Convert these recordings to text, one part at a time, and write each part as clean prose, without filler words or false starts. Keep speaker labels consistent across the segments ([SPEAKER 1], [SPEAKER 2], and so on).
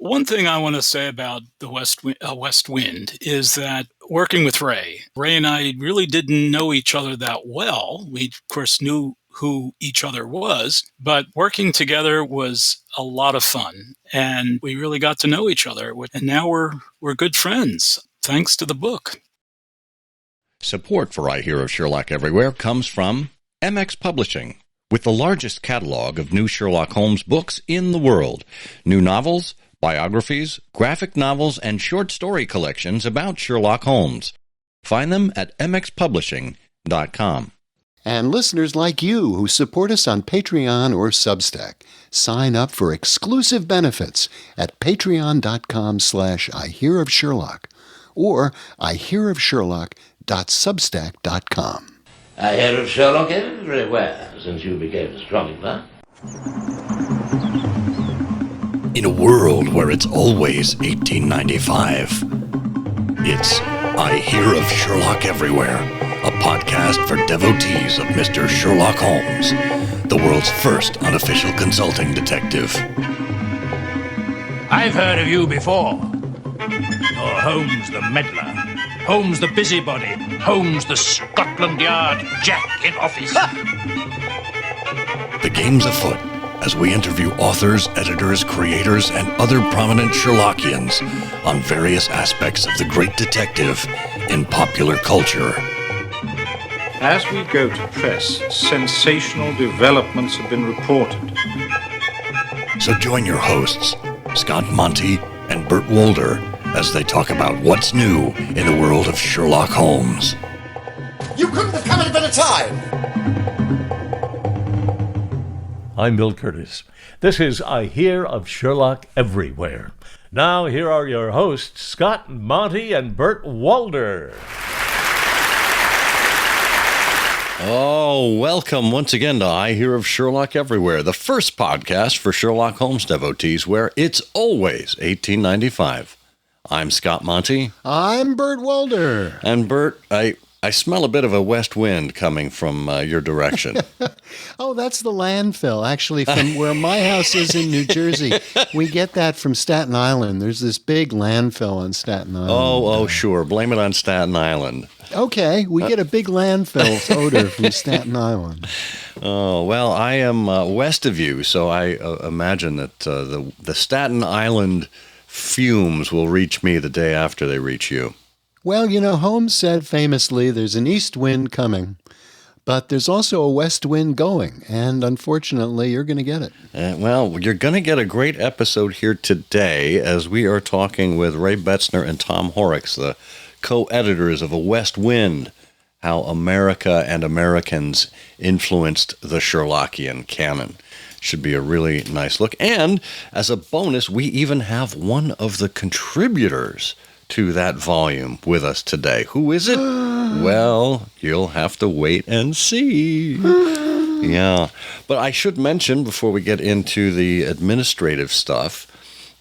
[SPEAKER 1] One thing I want to say about the West Wind is that working with Ray and I really didn't know each other that well. We, of course, knew who each other was, but working together was a lot of fun, and we really got to know each other. And now we're good friends, thanks to the book.
[SPEAKER 2] Support for I Hear of Sherlock Everywhere comes from MX Publishing, with the largest catalog of new Sherlock Holmes books in the world. New novels, biographies, graphic novels, and short story collections about Sherlock Holmes. Find them at mxpublishing.com.
[SPEAKER 3] And listeners like you who support us on Patreon or Substack, sign up for exclusive benefits at patreon.com/ihearofsherlock or ihearofsherlock.substack.com.
[SPEAKER 4] I hear of Sherlock everywhere since you became astronomer.
[SPEAKER 2] In a world where it's always 1895, it's I Hear of Sherlock Everywhere, a podcast for devotees of Mr. Sherlock Holmes, the world's first unofficial consulting detective.
[SPEAKER 5] I've heard of you before. You're Holmes the meddler, Holmes the busybody, Holmes the Scotland Yard Jack in office.
[SPEAKER 2] The game's afoot as we interview authors, editors, creators, and other prominent Sherlockians on various aspects of the great detective in popular culture.
[SPEAKER 6] As we go to press, sensational developments have been reported.
[SPEAKER 2] So join your hosts, Scott Monty and Bert Wolder, as they talk about what's new in the world of Sherlock Holmes.
[SPEAKER 7] You couldn't have come at a better time!
[SPEAKER 8] I'm Bill Curtis. This is I Hear of Sherlock Everywhere. Now, here are your hosts, Scott Monty and Bert Wolder.
[SPEAKER 2] Oh, welcome once again to I Hear of Sherlock Everywhere, the first podcast for Sherlock Holmes devotees where it's always 1895. I'm Scott Monty.
[SPEAKER 3] I'm Bert Wolder.
[SPEAKER 2] And Bert, I smell a bit of a west wind coming from your direction.
[SPEAKER 3] Oh, that's the landfill, actually, from where my house is in New Jersey. We get that from Staten Island. There's this big landfill on Staten Island.
[SPEAKER 2] Oh, sure. Blame it on Staten Island.
[SPEAKER 3] Okay, we get a big landfill odor from Staten Island.
[SPEAKER 2] Oh, well, I am west of you, so I imagine that the Staten Island fumes will reach me the day after they reach you.
[SPEAKER 3] Well, you know, Holmes said famously, there's an east wind coming, but there's also a west wind going, and unfortunately, you're going to get it.
[SPEAKER 2] Well, you're going to get a great episode here today as we are talking with Ray Betzner and Tom Horrocks, the co-editors of A West Wind, How America and Americans Influenced the Sherlockian Canon. Should be a really nice look. And as a bonus, we even have one of the contributors to that volume with us today. Who is it? Well, you'll have to wait and see. Yeah. But I should mention, before we get into the administrative stuff,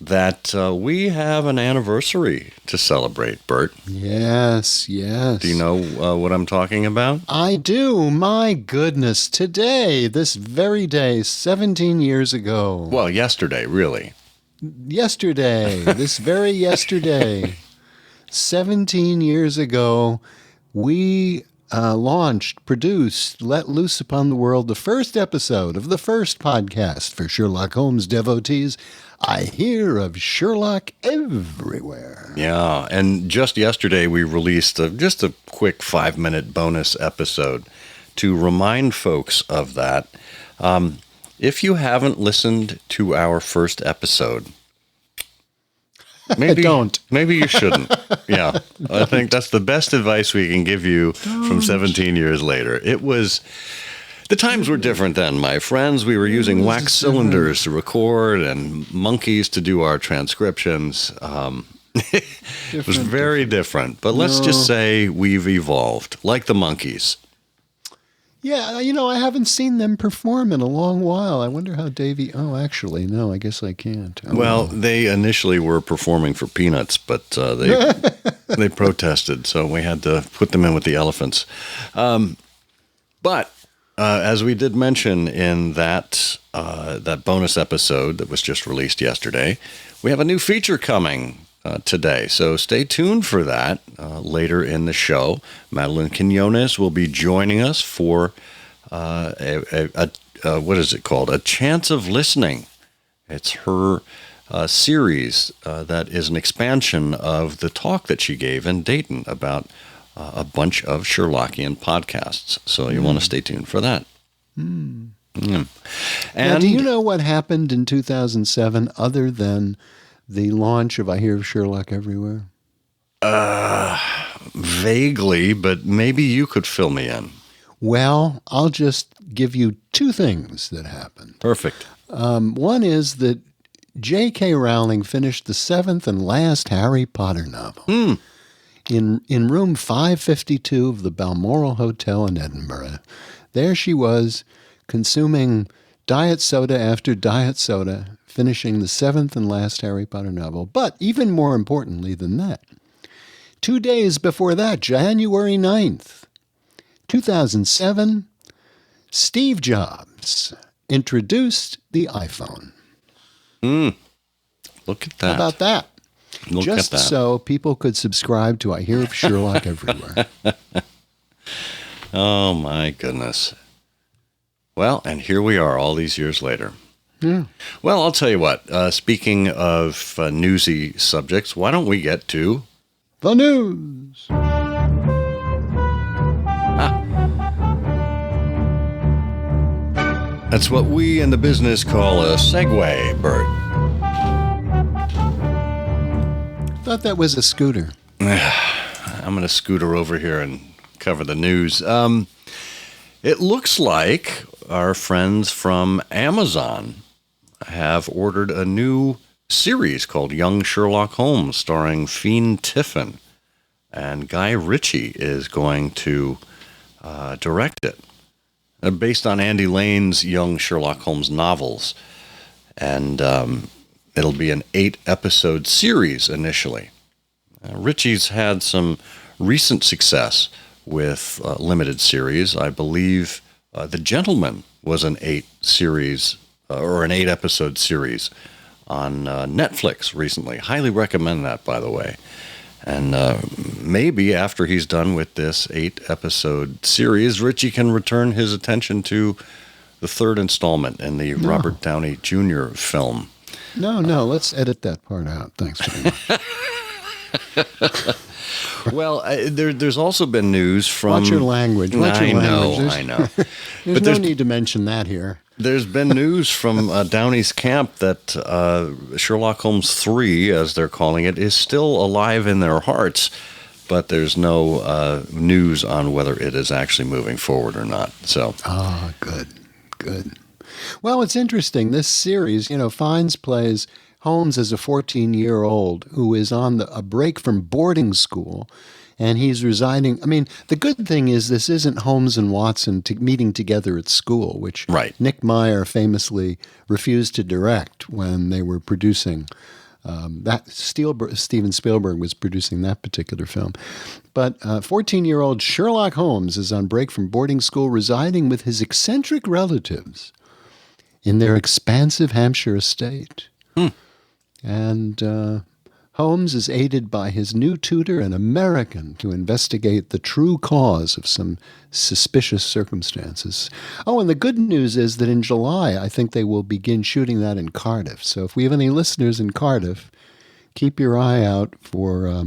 [SPEAKER 2] that we have an anniversary to celebrate, Bert.
[SPEAKER 3] Yes.
[SPEAKER 2] Do you know what I'm talking about?
[SPEAKER 3] I do. My goodness. Today, this very day, 17 years ago.
[SPEAKER 2] Well, yesterday, really.
[SPEAKER 3] Yesterday. This very yesterday. 17 years ago, we produced, let loose upon the world the first episode of the first podcast for Sherlock Holmes devotees, I Hear of Sherlock Everywhere.
[SPEAKER 2] Yeah, and just yesterday we released just a quick 5-minute bonus episode to remind folks of that. If you haven't listened to our first episode, maybe you shouldn't. Yeah, I think that's the best advice we can give you from 17 years later. The times were different then, my friends. We were using wax cylinders to record and monkeys to do our transcriptions. It was very different. But let's just say we've evolved, like the monkeys.
[SPEAKER 3] Yeah, you know, I haven't seen them perform in a long while. I wonder how Davey... Oh, actually, no, I guess I can't.
[SPEAKER 2] They initially were performing for peanuts, but they protested, so we had to put them in with the elephants. But as we did mention in that bonus episode that was just released yesterday, we have a new feature coming today. So stay tuned for that later in the show. Madeline Quinones will be joining us for what is it called? A Chance of Listening. It's her series that is an expansion of the talk that she gave in Dayton about a bunch of Sherlockian podcasts. So you want to stay tuned for that. And
[SPEAKER 3] now, do you know what happened in 2007 other than the launch of I Hear of Sherlock Everywhere?
[SPEAKER 2] Vaguely, but maybe you could fill me in.
[SPEAKER 3] Well, I'll just give you two things that happened.
[SPEAKER 2] Perfect.
[SPEAKER 3] One is that J.K. Rowling finished the seventh and last Harry Potter novel in room 552 of the Balmoral Hotel in Edinburgh. There she was, consuming diet soda after diet soda, finishing the seventh and last Harry Potter novel. But even more importantly than that, 2 days before that, January 9th, 2007, Steve Jobs introduced the iPhone.
[SPEAKER 2] Look at that.
[SPEAKER 3] How about that?
[SPEAKER 2] Look
[SPEAKER 3] Just
[SPEAKER 2] at that.
[SPEAKER 3] so people could subscribe to I Hear of Sherlock Everywhere.
[SPEAKER 2] Oh, my goodness. Well, and here we are all these years later.
[SPEAKER 3] Yeah.
[SPEAKER 2] Well, I'll tell you what. Speaking of newsy subjects, why don't we get to
[SPEAKER 3] The news.
[SPEAKER 2] That's what we in the business call a segue, Bert.
[SPEAKER 3] Thought that was a scooter.
[SPEAKER 2] I'm going to scooter over here and cover the news. It looks like our friends from Amazon have ordered a new series called Young Sherlock Holmes, starring Fiend Tiffin. And Guy Ritchie is going to direct it. Based on Andy Lane's Young Sherlock Holmes novels. And it'll be an 8-episode series initially. Ritchie's had some recent success with limited series. I believe The Gentleman was an 8-episode series on Netflix recently. Highly recommend that, by the way. And maybe after he's done with this 8-episode series, Ritchie can return his attention to the third installment in the Robert Downey Jr. film.
[SPEAKER 3] No, let's edit that part out. Thanks very much.
[SPEAKER 2] Well, there's also been news from...
[SPEAKER 3] Watch your language.
[SPEAKER 2] I know.
[SPEAKER 3] There's no need to mention that here.
[SPEAKER 2] There's been news from Downey's camp that Sherlock Holmes 3, as they're calling it, is still alive in their hearts, but there's no news on whether it is actually moving forward or not. So,
[SPEAKER 3] good. Well, it's interesting. This series, Fiennes plays Holmes as a 14-year-old who is on a break from boarding school. And he's residing. I mean, the good thing is this isn't Holmes and Watson meeting together at school, which Nick Meyer famously refused to direct when they were producing Steven Spielberg was producing that particular film. But 14-year-old Sherlock Holmes is on break from boarding school, residing with his eccentric relatives in their expansive Hampshire estate. And Holmes is aided by his new tutor, an American, to investigate the true cause of some suspicious circumstances. Oh, and the good news is that in July, I think they will begin shooting that in Cardiff. So if we have any listeners in Cardiff, keep your eye out for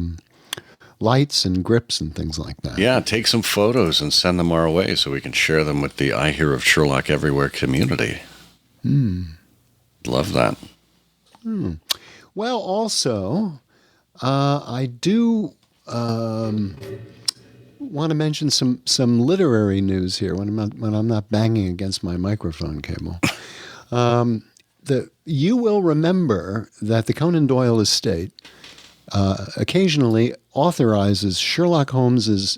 [SPEAKER 3] lights and grips and things like that.
[SPEAKER 2] Yeah, take some photos and send them our way so we can share them with the I Hear of Sherlock Everywhere community. Love that.
[SPEAKER 3] Well, also, I do want to mention some literary news here when I'm not banging against my microphone cable. You will remember that the Conan Doyle estate occasionally authorizes Sherlock Holmes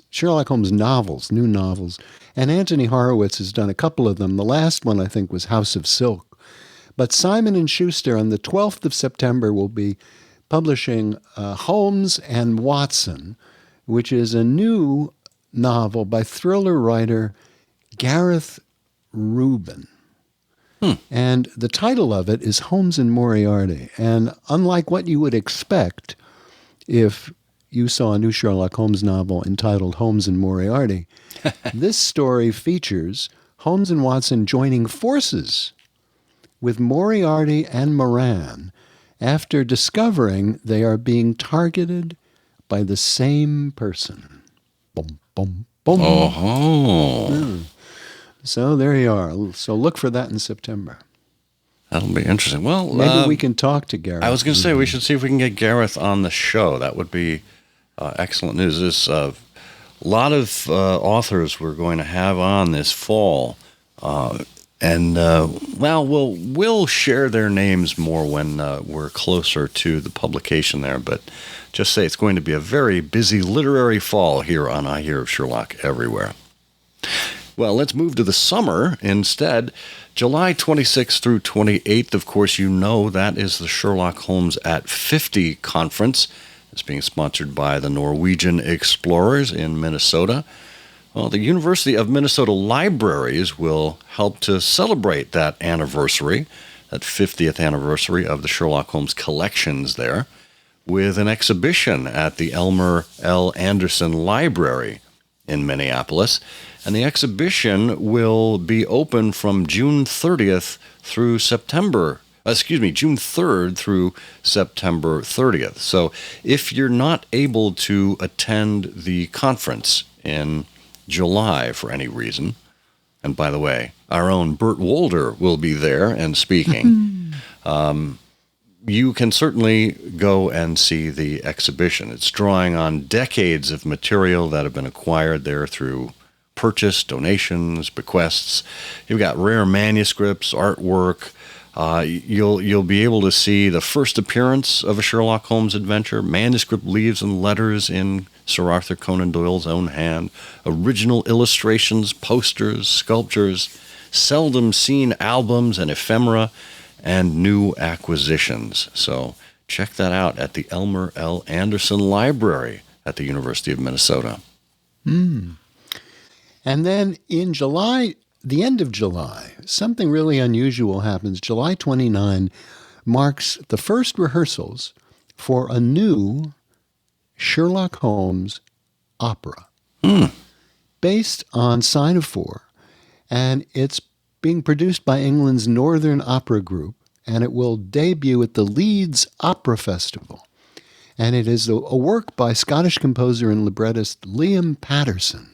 [SPEAKER 3] novels, new novels, and Anthony Horowitz has done a couple of them. The last one, I think, was House of Silk. But Simon & Schuster on the 12th of September will be publishing Holmes and Watson, which is a new novel by thriller writer Gareth Rubin. And the title of it is Holmes and Moriarty. And unlike what you would expect if you saw a new Sherlock Holmes novel entitled Holmes and Moriarty, this story features Holmes and Watson joining forces with Moriarty and Moran after discovering they are being targeted by the same person. Boom, boom, boom.
[SPEAKER 2] Oh.
[SPEAKER 3] So there you are. So look for that in September.
[SPEAKER 2] That'll be interesting. Well,
[SPEAKER 3] maybe we can talk to Gareth.
[SPEAKER 2] I was going to say we should see if we can get Gareth on the show. That would be excellent news. There's a lot of authors we're going to have on this fall. We'll share their names more when we're closer to the publication there. But just say it's going to be a very busy literary fall here on I Hear of Sherlock Everywhere. Well, let's move to the summer instead. July 26th through 28th, of course, you know that is the Sherlock Holmes at 50 conference. It's being sponsored by the Norwegian Explorers in Minnesota. Well, the University of Minnesota Libraries will help to celebrate that anniversary, that 50th anniversary of the Sherlock Holmes collections there, with an exhibition at the Elmer L. Anderson Library in Minneapolis. And the exhibition will be open from June 30th through June 3rd through September 30th. So if you're not able to attend the conference in July for any reason, and by the way, our own Burt Wolder will be there and speaking, you can certainly go and see the exhibition. It's drawing on decades of material that have been acquired there through purchase, donations, bequests. You've got rare manuscripts, artwork. You'll be able to see the first appearance of a Sherlock Holmes adventure, manuscript leaves and letters in Sir Arthur Conan Doyle's own hand, original illustrations, posters, sculptures, seldom seen albums and ephemera, and new acquisitions. So check that out at the Elmer L. Anderson Library at the University of Minnesota.
[SPEAKER 3] And then in July, the end of July, something really unusual happens. July 29 marks the first rehearsals for a new Sherlock Holmes opera based on Sign of Four. And it's being produced by England's Northern Opera Group, and it will debut at the Leeds Opera Festival. And it is a work by Scottish composer and librettist Liam Patterson.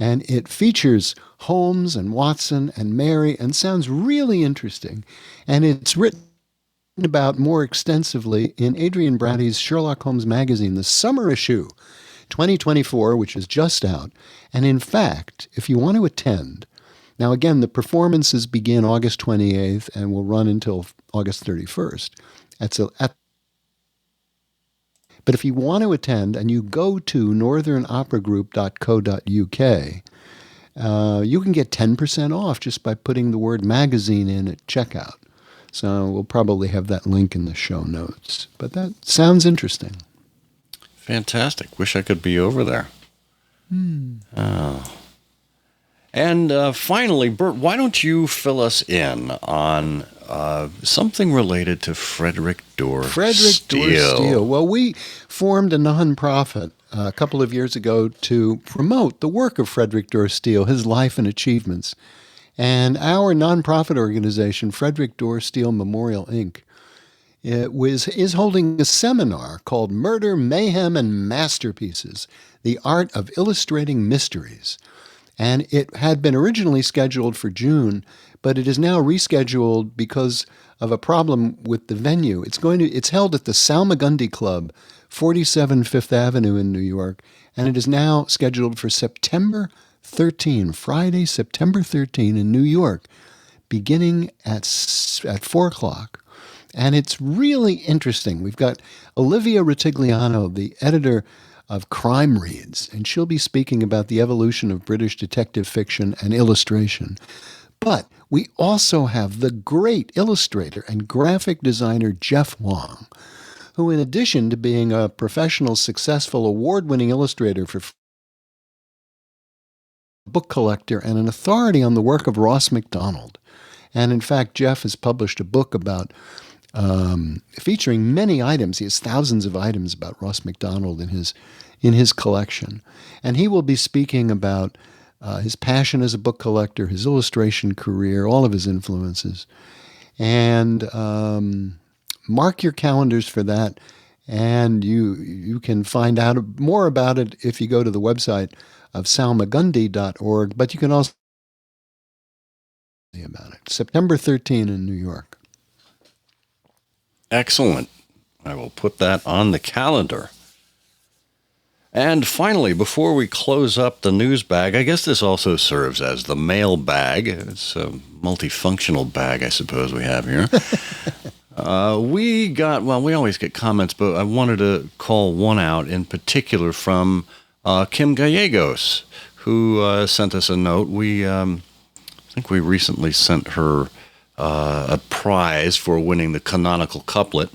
[SPEAKER 3] And it features Holmes and Watson and Mary and sounds really interesting. And it's written about more extensively in Adrian Brady's Sherlock Holmes magazine, the summer issue, 2024, which is just out. And in fact, if you want to attend, now again, the performances begin August 28th and will run until August 31st. But if you want to attend and you go to northernoperagroup.co.uk, you can get 10% off just by putting the word magazine in at checkout. So we'll probably have that link in the show notes. But that sounds interesting.
[SPEAKER 2] Fantastic. Wish I could be over there. And finally, Bert, why don't you fill us in on something related to Frederick Dorr Steele?
[SPEAKER 3] Well, we formed a nonprofit a couple of years ago to promote the work of Frederick Dorr Steele, his life and achievements. And our nonprofit organization, Frederick Dorr Steele Memorial, Inc., is holding a seminar called Murder, Mayhem, and Masterpieces, the Art of Illustrating Mysteries. And it had been originally scheduled for June, but it is now rescheduled because of a problem with the venue. It's held at the Salmagundi Club, 47 Fifth Avenue in New York, and it is now scheduled for September 13, Friday, September 13 in New York, beginning at 4 o'clock. And it's really interesting. We've got Olivia Ritigliano, the editor of Crime Reads, and she'll be speaking about the evolution of British detective fiction and illustration. But we also have the great illustrator and graphic designer Jeff Wong, who, in addition to being a professional, successful, award-winning illustrator for book collector and an authority on the work of Ross MacDonald. And in fact, Jeff has published a book about featuring many items. He has thousands of items about Ross MacDonald in his collection. And he will be speaking about his passion as a book collector, his illustration career, all of his influences. And mark your calendars for that. And you can find out more about it if you go to the website of salmagundi.org. But you can also see about it. September 13 in New York.
[SPEAKER 2] Excellent. I will put that on the calendar. And finally, before we close up the news bag, I guess this also serves as the mail bag. It's a multifunctional bag, I suppose we have here. We always get comments, but I wanted to call one out in particular from Kim Gallegos, who sent us a note. I think we recently sent her a prize for winning the Canonical Couplet.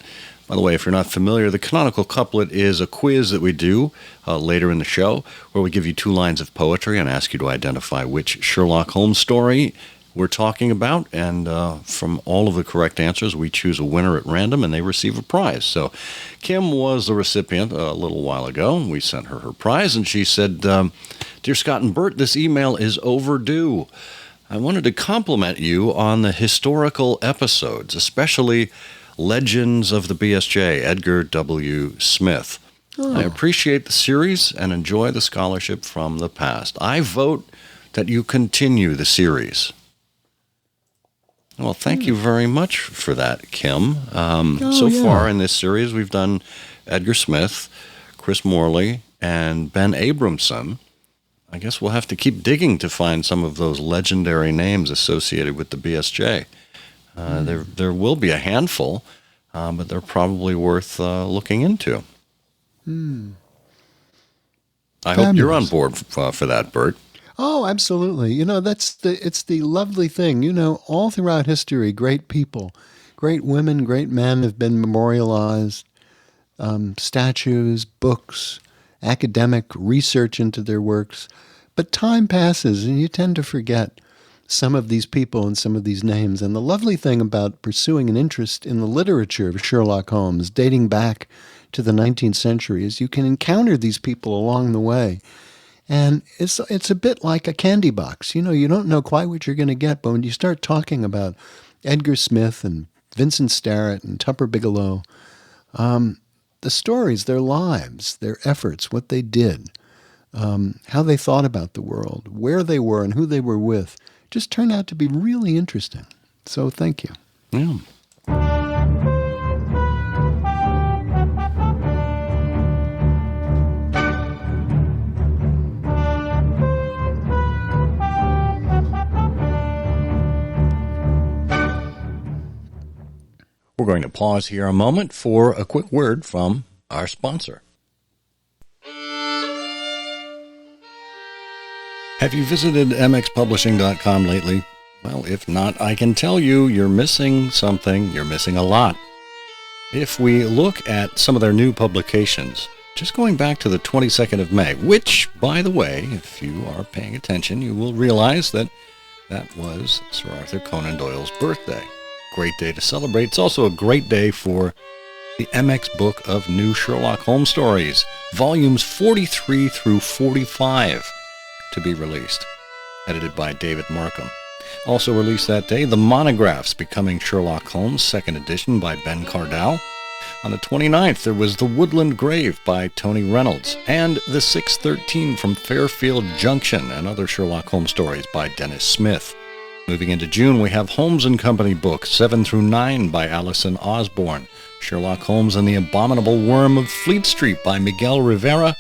[SPEAKER 2] By the way, if you're not familiar, the Canonical Couplet is a quiz that we do later in the show where we give you 2 lines of poetry and ask you to identify which Sherlock Holmes story we're talking about. And from all of the correct answers, we choose a winner at random and they receive a prize. So Kim was the recipient a little while ago. We sent her prize and she said, "Dear Scott and Bert, this email is overdue. I wanted to compliment you on the historical episodes, especially Legends of the BSJ, Edgar W. Smith. I appreciate the series and enjoy the scholarship from the past. I vote that you continue the series." Well, thank you very much for that, Kim. Far in this series, we've done Edgar Smith, Chris Morley, and Ben Abramson. I guess we'll have to keep digging to find some of those legendary names associated with the BSJ. There will be a handful, but they're probably worth looking into. I hope you're on board for that, Bert.
[SPEAKER 3] Oh, absolutely. It's the lovely thing. All throughout history, great people, great women, great men have been memorialized. Statues, books, academic research into their works. But time passes and you tend to forget some of these people and some of these names. And the lovely thing about pursuing an interest in the literature of Sherlock Holmes, dating back to the 19th century, is you can encounter these people along the way. And it's a bit like a candy box. You don't know quite what you're going to get, but when you start talking about Edgar Smith and Vincent Starrett and Tupper Bigelow, the stories, their lives, their efforts, what they did, how they thought about the world, where they were and who they were with, just turned out to be really interesting. So thank you.
[SPEAKER 2] Yeah. We're going to pause here a moment for a quick word from our sponsor. Have you visited mxpublishing.com lately? Well, if not, I can tell you you're missing something. You're missing a lot. If we look at some of their new publications, just going back to the 22nd of May, which, by the way, if you are paying attention, you will realize that was Sir Arthur Conan Doyle's birthday. Great day to celebrate. It's also a great day for the MX book of new Sherlock Holmes stories, volumes 43 through 45 to be released, edited by David Markham. Also released that day, the monographs Becoming Sherlock Holmes, 2nd edition by Ben Cardall. On the 29th, there was The Woodland Grave by Tony Reynolds, and The 613 from Fairfield Junction and Other Sherlock Holmes stories by Dennis Smith. Moving into June, we have Holmes & Company books 7 through 9 by Allison Osborne, Sherlock Holmes and the Abominable Worm of Fleet Street by Miguel Rivera,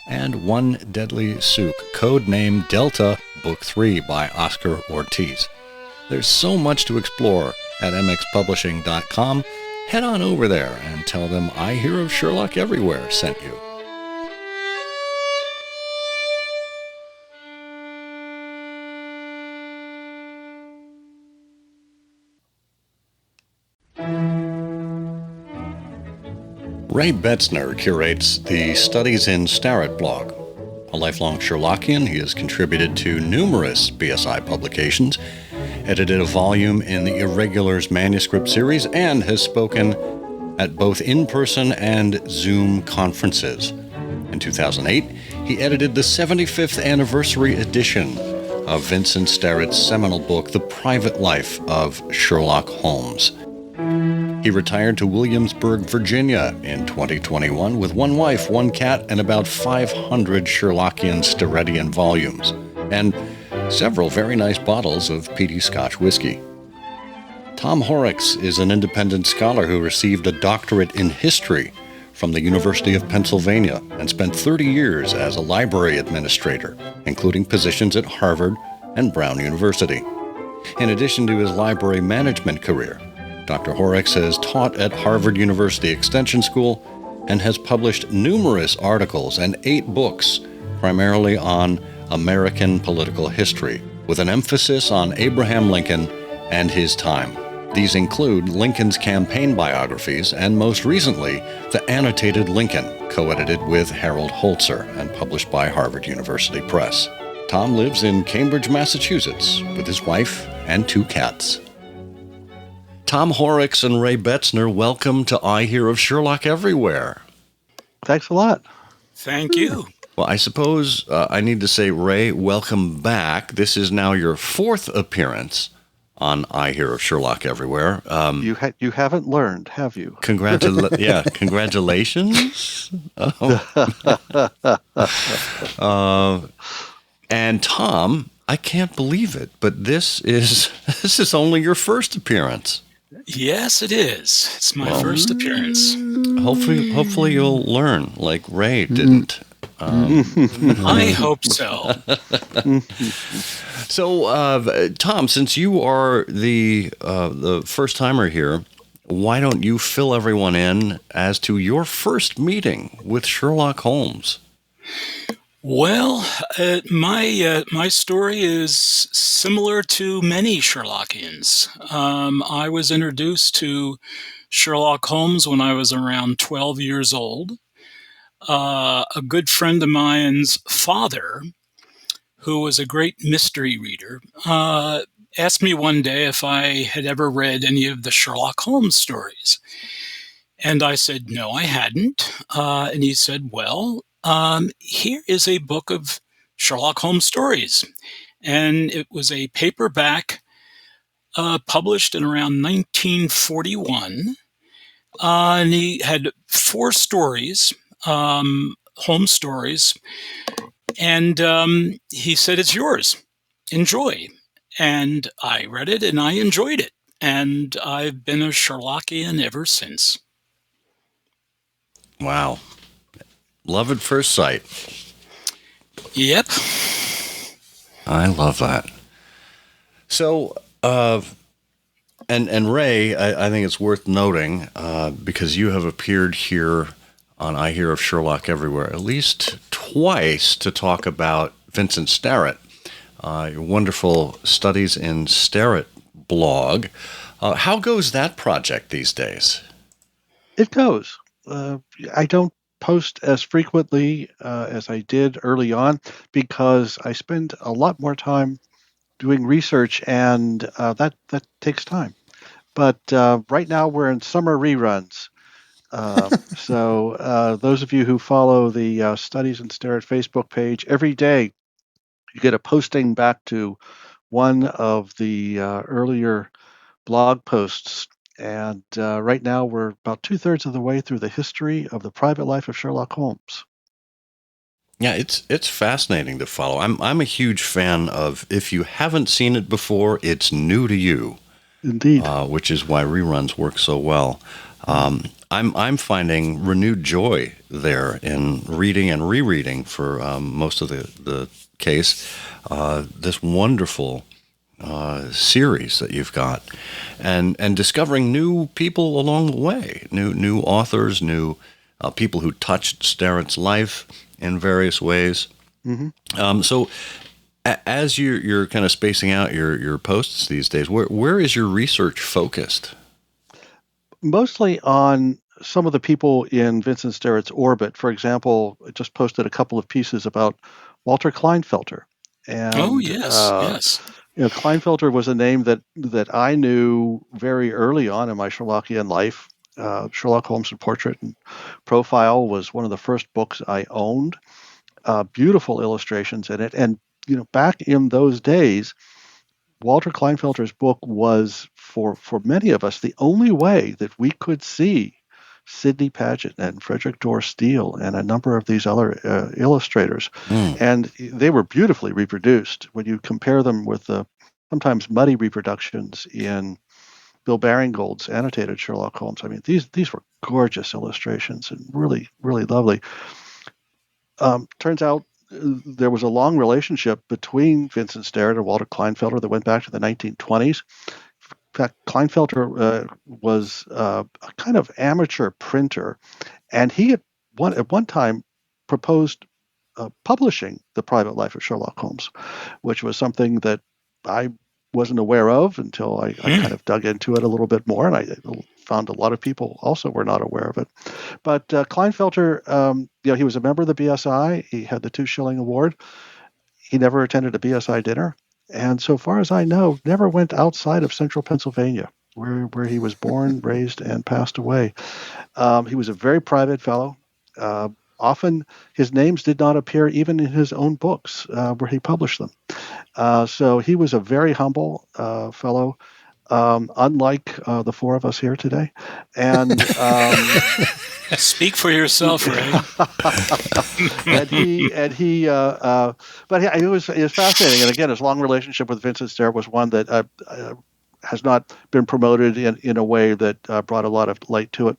[SPEAKER 2] and One Deadly Souk, codename Delta, Book 3 by Oscar Ortiz. There's so much to explore at mxpublishing.com. Head on over there and tell them I Hear of Sherlock Everywhere sent you. Ray Betzner curates the Studies in Starrett blog. A lifelong Sherlockian, he has contributed to numerous BSI publications, edited a volume in the Irregulars manuscript series, and has spoken at both in-person and Zoom conferences. In 2008, he edited the 75th anniversary edition of Vincent Sterrett's seminal book, The Private Life of Sherlock Holmes. He retired to Williamsburg, Virginia in 2021 with one wife, one cat, and about 500 Sherlockian Sterrettian volumes, and several very nice bottles of peaty Scotch whiskey. Tom Horrocks is an independent scholar who received a doctorate in history from the University of Pennsylvania and spent 30 years as a library administrator, including positions at Harvard and Brown University. In addition to his library management career, Dr. Horrocks has taught at Harvard University Extension School and has published numerous articles and 8 books, primarily on American political history, with an emphasis on Abraham Lincoln and his time. These include Lincoln's campaign biographies and, most recently, The Annotated Lincoln, co-edited with Harold Holzer and published by Harvard University Press. Tom lives in Cambridge, Massachusetts, with his wife and 2 cats. Tom Horrocks and Ray Betzner, welcome to I Hear of Sherlock Everywhere.
[SPEAKER 9] Thanks a lot.
[SPEAKER 1] Thank you.
[SPEAKER 2] Well, I suppose I need to say, Ray, welcome back. This is now your 4th appearance on I Hear of Sherlock Everywhere.
[SPEAKER 9] You haven't learned, have you?
[SPEAKER 2] Congratulations. And Tom, I can't believe it, but this is only your first appearance.
[SPEAKER 1] Yes, it is. It's my first appearance.
[SPEAKER 2] Hopefully you'll learn like Ray didn't.
[SPEAKER 1] I hope so.
[SPEAKER 2] So, Tom, since you are the first timer here, why don't you fill everyone in as to your first meeting with Sherlock Holmes?
[SPEAKER 1] Well, my story is similar to many Sherlockians. I was introduced to Sherlock Holmes when I was around 12 years old. A good friend of mine's father, who was a great mystery reader, asked me one day if I had ever read any of the Sherlock Holmes stories. And I said, no, I hadn't. And he said, well, here is a book of Sherlock Holmes stories. And it was a paperback published in around 1941. And he had 4 stories, Holmes stories. And he said, it's yours. Enjoy. And I read it and I enjoyed it. And I've been a Sherlockian ever since.
[SPEAKER 2] Wow. Love at first sight.
[SPEAKER 1] Yep.
[SPEAKER 2] I love that. So, and Ray, I think it's worth noting, because you have appeared here on I Hear of Sherlock Everywhere at least twice to talk about Vincent Sterrett, your wonderful Studies in Sterrett blog. How goes that project these days?
[SPEAKER 9] It goes. I don't post as frequently as I did early on because I spend a lot more time doing research, and that takes time. But right now we're in summer reruns. So those of you who follow the Studies in Sterrett Facebook page, every day you get a posting back to one of the earlier blog posts. And right now we're about 2/3 of the way through the history of the private life of Sherlock Holmes.
[SPEAKER 2] Yeah, it's fascinating to follow. I'm a huge fan of, if you haven't seen it before, it's new to you.
[SPEAKER 9] Indeed.
[SPEAKER 2] Which is why reruns work so well. I'm finding renewed joy there in reading and rereading for most of the case this wonderful series that you've got, and discovering new people along the way, new authors, new people who touched Sterrett's life in various ways. Mm-hmm. So as you're kind of spacing out your posts these days, where is your research focused?
[SPEAKER 9] Mostly on some of the people in Vincent Sterrett's orbit. For example, I just posted a couple of pieces about Walter Kleinfelter.
[SPEAKER 1] Oh,
[SPEAKER 9] And
[SPEAKER 1] yes, yes.
[SPEAKER 9] Kleinfelter was a name that I knew very early on in my Sherlockian life. Sherlock Holmes' Portrait and Profile was one of the first books I owned. Beautiful illustrations in it. And, back in those days, Walter Kleinfelter's book was, for many of us, the only way that we could see Sidney Paget and Frederick Dorr Steele and a number of these other illustrators. And they were beautifully reproduced when you compare them with the sometimes muddy reproductions in Bill Baringgold's annotated Sherlock Holmes. I mean, these were gorgeous illustrations and really, really lovely. Turns out there was a long relationship between Vincent Sterrett and Walter Kleinfelter that went back to the 1920s. In fact, Kleinfelter was a kind of amateur printer, and he at one time proposed publishing The Private Life of Sherlock Holmes, which was something that I wasn't aware of until I kind of dug into it a little bit more, and I found a lot of people also were not aware of it. But Kleinfelter, he was a member of the BSI. He had the 2 Shilling Award. He never attended a BSI dinner, and so far as I know, never went outside of central Pennsylvania, where he was born, raised, and passed away. He was a very private fellow. Often his names did not appear even in his own books where he published them. So he was a very humble fellow, unlike the 4 of us here today. And
[SPEAKER 1] speak for yourself, Ray.
[SPEAKER 9] but it was fascinating. And again, his long relationship with Vincent Sterrett was one that has not been promoted in a way that brought a lot of light to it.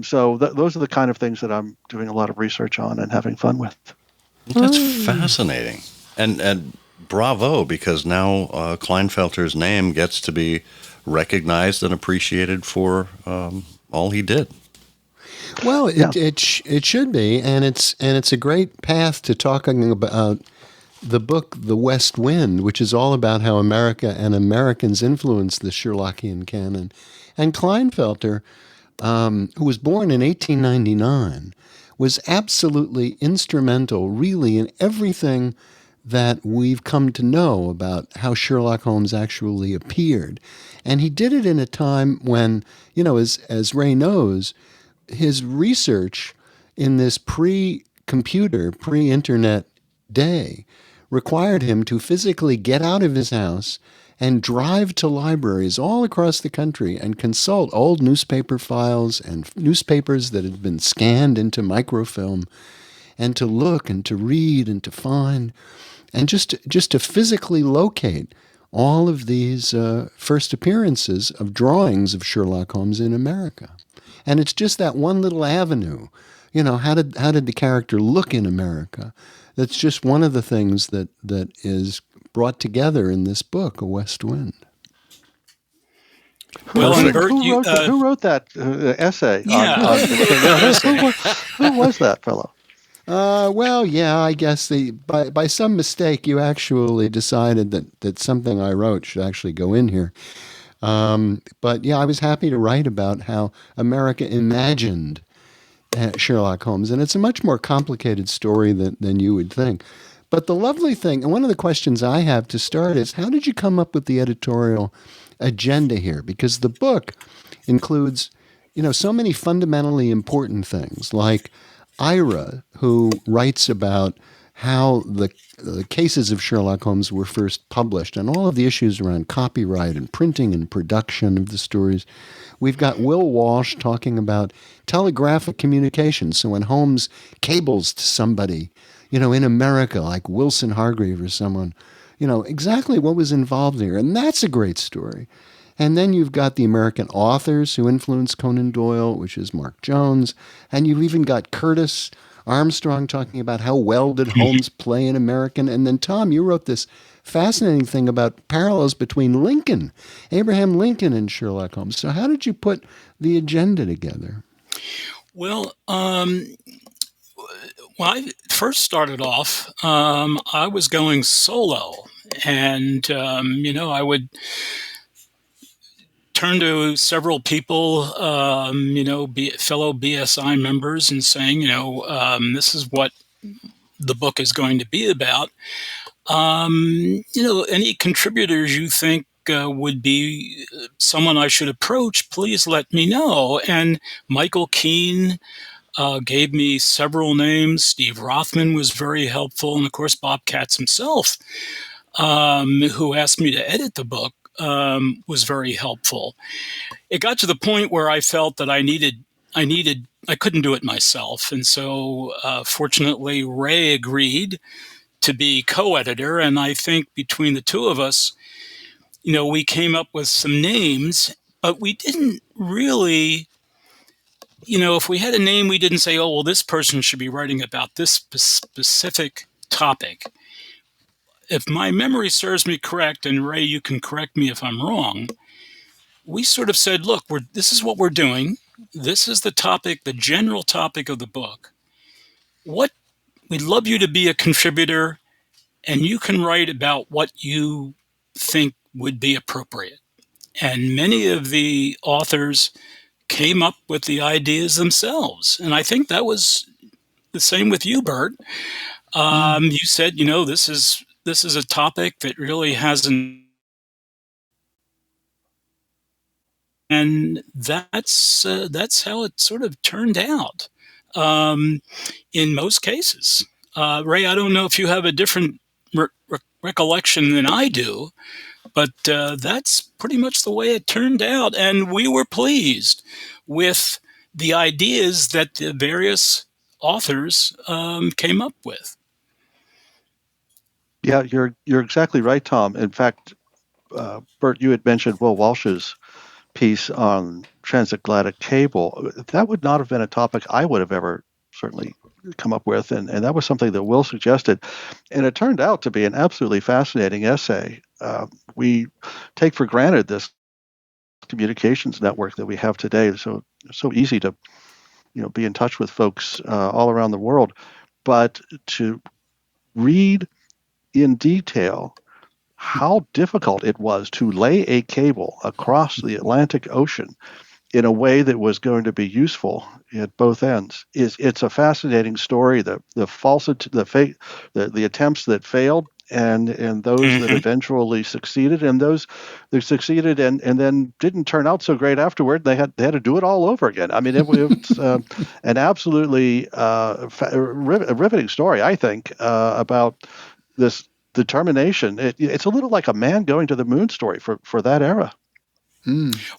[SPEAKER 9] So those are the kind of things that I'm doing a lot of research on and having fun with.
[SPEAKER 2] That's fascinating. And bravo, because now Kleinfelter's name gets to be recognized and appreciated for all he did.
[SPEAKER 3] Well, it should be, and it's a great path to talking about the book The West Wind, which is all about how America and Americans influenced the Sherlockian canon. And Kleinfelter, who was born in 1899, was absolutely instrumental, really, in everything that we've come to know about how Sherlock Holmes actually appeared. And he did it in a time when, as Ray knows, his research in this pre-computer, pre-internet day required him to physically get out of his house and drive to libraries all across the country and consult old newspaper files and newspapers that had been scanned into microfilm, and to look and to read and to find, and just to physically locate all of these first appearances of drawings of Sherlock Holmes in America. And it's just that one little avenue. How did the character look in America? That's just one of the things that is brought together in this book, A West Wind.
[SPEAKER 1] Well,
[SPEAKER 9] who wrote that essay?
[SPEAKER 1] Yeah.
[SPEAKER 9] Who was that fellow?
[SPEAKER 3] I guess by some mistake you actually decided that something I wrote should actually go in here. But I was happy to write about how America imagined Sherlock Holmes, and it's a much more complicated story than you would think. But the lovely thing, and one of the questions I have to start is, how did you come up with the editorial agenda here? Because the book includes, so many fundamentally important things, like Ira, who writes about how the cases of Sherlock Holmes were first published and all of the issues around copyright and printing and production of the stories. We've got Will Walsh talking about telegraphic communication. So when Holmes cables to somebody, in America, like Wilson Hargreave or someone, exactly what was involved here. And that's a great story. And then you've got the American authors who influenced Conan Doyle, which is Mark Jones. And you've even got Curtis Armstrong talking about how well did Holmes play in American. And then, Tom, you wrote this fascinating thing about parallels between Abraham Lincoln and Sherlock Holmes. So how did you put the agenda together?
[SPEAKER 1] Well, when I first started off, I was going solo. And, I would turned to several people, fellow BSI members, and saying, this is what the book is going to be about. Any contributors you think would be someone I should approach, please let me know. And Michael Keene gave me several names. Steve Rothman was very helpful. And of course, Bob Katz himself, who asked me to edit the book, was very helpful. It got to the point where I felt that I couldn't do it myself. And so fortunately, Ray agreed to be co-editor. And I think between the two of us, we came up with some names, but we didn't really, if we had a name, we didn't say, oh, well, this person should be writing about this specific topic. If my memory serves me correct, and Ray, you can correct me if I'm wrong, we sort of said, look, this is what we're doing. This is the topic, the general topic of the book. We'd love you to be a contributor, and you can write about what you think would be appropriate. And many of the authors came up with the ideas themselves. And I think that was the same with you, Bert. You said, this is a topic that really hasn't. And that's how it sort of turned out in most cases. Ray, I don't know if you have a different recollection than I do, but that's pretty much the way it turned out. And we were pleased with the ideas that the various authors came up with.
[SPEAKER 9] Yeah, you're exactly right, Tom. In fact, Bert, you had mentioned Will Walsh's piece on transatlantic cable. That would not have been a topic I would have ever certainly come up with, and that was something that Will suggested, and it turned out to be an absolutely fascinating essay. We take for granted this communications network that we have today. So easy to be in touch with folks all around the world, but to read in detail how difficult it was to lay a cable across the Atlantic Ocean in a way that was going to be useful at both ends. It's a fascinating story. The attempts that failed, and those that eventually succeeded, and those that succeeded and then didn't turn out so great afterward. They had to do it all over again. I mean, it's an absolutely riveting story, I think, about this determination. It's a little like a man going to the moon story for that era.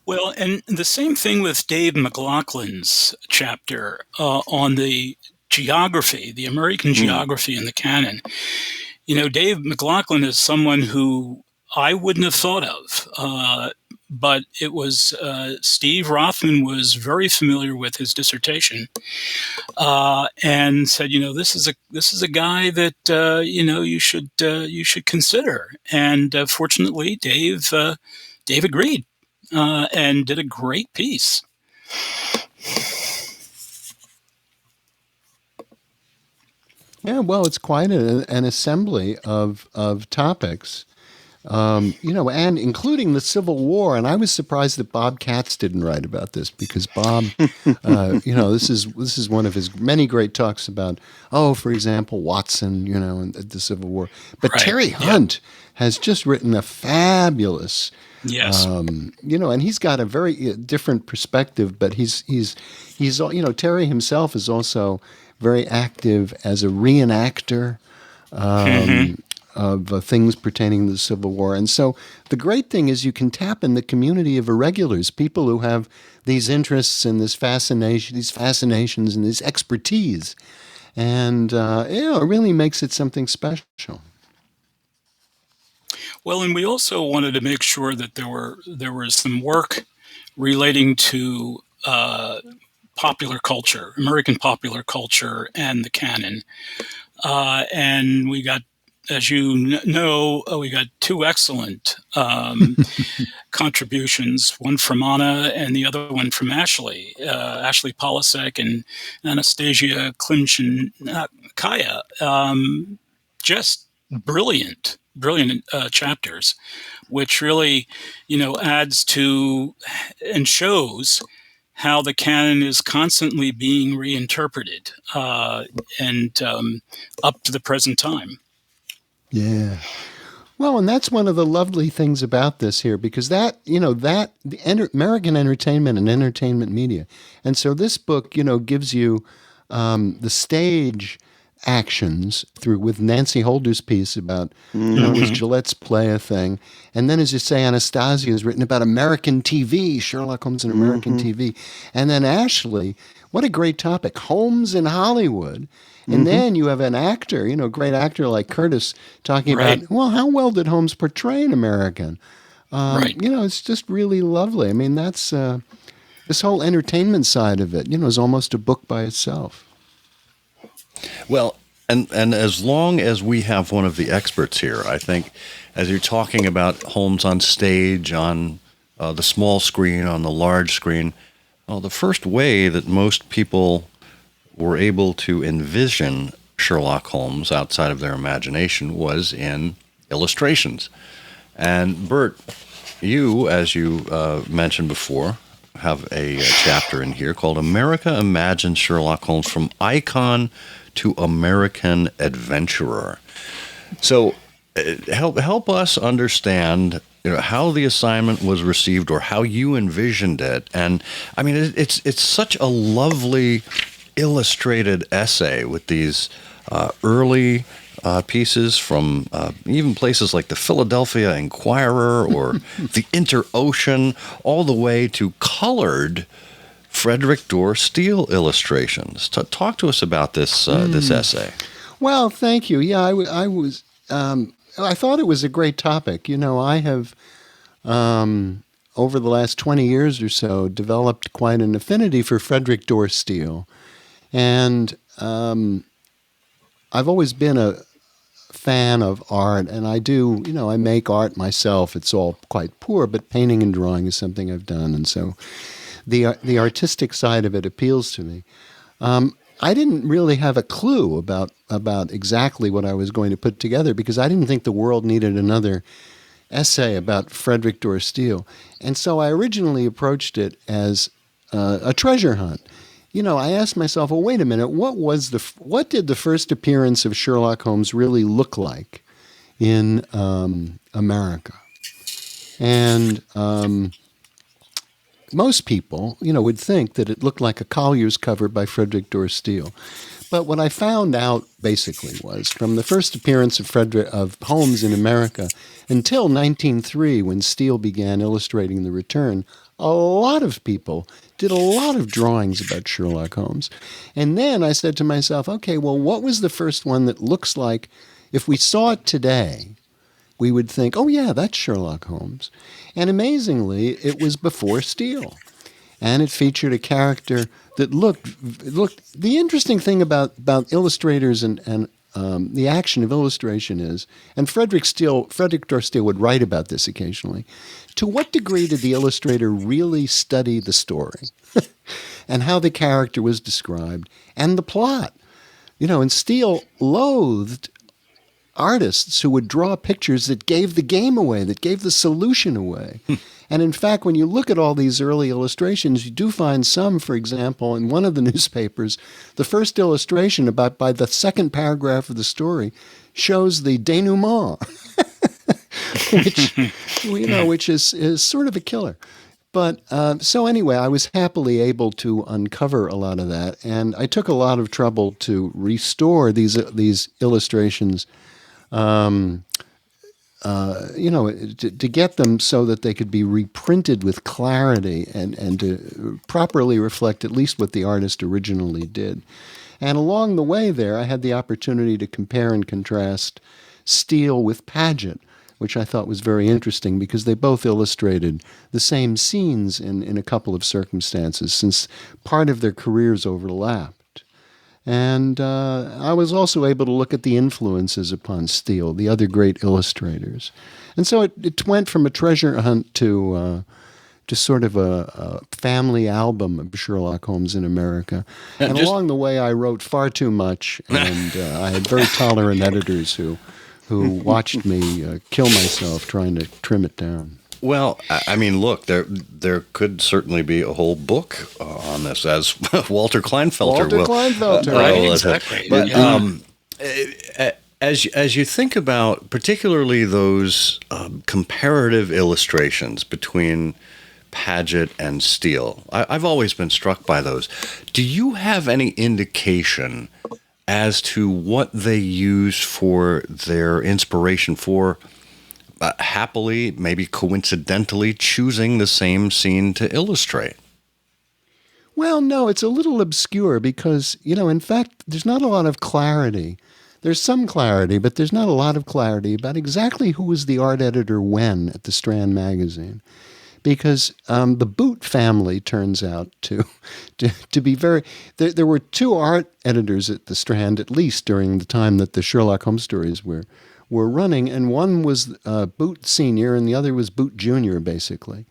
[SPEAKER 1] Well, and the same thing with Dave McLaughlin's chapter on the geography, the American geography in the canon. Dave McLaughlin is someone who I wouldn't have thought of, but it was Steve Rothman was very familiar with his dissertation, and said, this is a guy that you should consider. And fortunately, Dave agreed and did a great piece.
[SPEAKER 3] Yeah, well, it's quite an assembly of topics, and including the Civil War. And I was surprised that Bob Katz didn't write about this, because Bob, this is one of his many great talks about, for example, Watson, and the Civil War. But right. Terry Hunt has just written a fabulous.
[SPEAKER 1] Yes.
[SPEAKER 3] And he's got a very different perspective, but he's Terry himself is also very active as a reenactor of things pertaining to the Civil War. And so the great thing is you can tap in the community of irregulars, people who have these interests and these fascinations and this expertise. And, it really makes it something special.
[SPEAKER 1] Well, and we also wanted to make sure that there was some work relating to popular culture, American popular culture, and the canon. And we got, as you know, we got two excellent contributions, one from Anna and the other one from Ashley Polasek and Anastasia Klimchenkaya. Just brilliant brilliant chapters, which really, adds to and shows how the canon is constantly being reinterpreted and up to the present time.
[SPEAKER 3] Yeah. Well, and that's one of the lovely things about this here, because American entertainment and entertainment media. And so this book, gives you the stage actions with Nancy Holder's piece about, was Gillette's play a thing? And then, as you say, Anastasia has written about American TV, Sherlock Holmes in American TV. And then Ashley, what a great topic, Holmes in Hollywood. And then you have an actor, great actor like Curtis talking about, well, how well did Holmes portray an American? It's just really lovely. I mean, that's this whole entertainment side of it, is almost a book by itself.
[SPEAKER 2] Well, and as long as we have one of the experts here, I think, as you're talking about Holmes on stage, on the small screen, on the large screen, the first way that most people were able to envision Sherlock Holmes outside of their imagination was in illustrations. And Bert, you, as you mentioned before, have a chapter in here called America Imagines Sherlock Holmes from Icon to American Adventurer. So help us understand how the assignment was received or how you envisioned it. And I mean, it's such a lovely illustrated essay with these early pieces from even places like the Philadelphia Inquirer or the Inter-Ocean, all the way to colored Frederick Dorr Steele illustrations. Talk to us about this essay.
[SPEAKER 3] Well, thank you. Yeah, I thought it was a great topic. I have over the last 20 years or so developed quite an affinity for Frederick Dorr Steele. And I've always been a fan of art, and I do, I make art myself. It's all quite poor, but painting and drawing is something I've done, and so the artistic side of it appeals to me. I didn't really have a clue about exactly what I was going to put together, because I didn't think the world needed another essay about Frederick Dorr Steele. And so I originally approached it as a treasure hunt. I asked myself, well, wait a minute, what did the first appearance of Sherlock Holmes really look like in America? And most people, would think that it looked like a Collier's cover by Frederick Dorr Steele. But what I found out basically was from the first appearance of Holmes in America until 1903, when Steele began illustrating The Return, a lot of people did a lot of drawings about Sherlock Holmes. And then I said to myself, okay, well, what was the first one that looks like, if we saw it today, we would think, oh yeah, that's Sherlock Holmes. And amazingly, it was before Steele. And it featured a character that looked. The interesting thing about illustrators and the action of illustration is, and Frederick Dorr Steele would write about this occasionally, to what degree did the illustrator really study the story and how the character was described and the plot? And Steele loathed artists who would draw pictures that gave the game away, that gave the solution away. And in fact, when you look at all these early illustrations, you do find some, for example, in one of the newspapers, the first illustration by the second paragraph of the story shows the denouement, which is sort of a killer. But so anyway, I was happily able to uncover a lot of that, and I took a lot of trouble to restore these illustrations, to get them so that they could be reprinted with clarity and to properly reflect at least what the artist originally did. And along the way there, I had the opportunity to compare and contrast Steele with Paget, which I thought was very interesting because they both illustrated the same scenes in a couple of circumstances, since part of their careers overlapped. And I was also able to look at the influences upon Steele, the other great illustrators. And so it went from a treasure hunt to sort of a family album of Sherlock Holmes in America. And along the way, I wrote far too much, and I had very tolerant editors who who watched me kill myself trying to trim it down.
[SPEAKER 2] Well, I mean, look, there could certainly be a whole book on this, as Walter Kleinfelter will.
[SPEAKER 1] Right, exactly.
[SPEAKER 2] But as you think about particularly those comparative illustrations between Paget and Steele, I've always been struck by those. Do you have any indication as to what they use for their inspiration for happily, maybe coincidentally, choosing the same scene to illustrate?
[SPEAKER 3] Well, no, it's a little obscure because, in fact, there's not a lot of clarity. There's some clarity, but there's not a lot of clarity about exactly who was the art editor when at the Strand magazine. Because the Boot family turns out to be very... There were two art editors at the Strand, at least during the time that the Sherlock Holmes stories were running, and one was Boot Sr. and the other was Boot Jr., basically.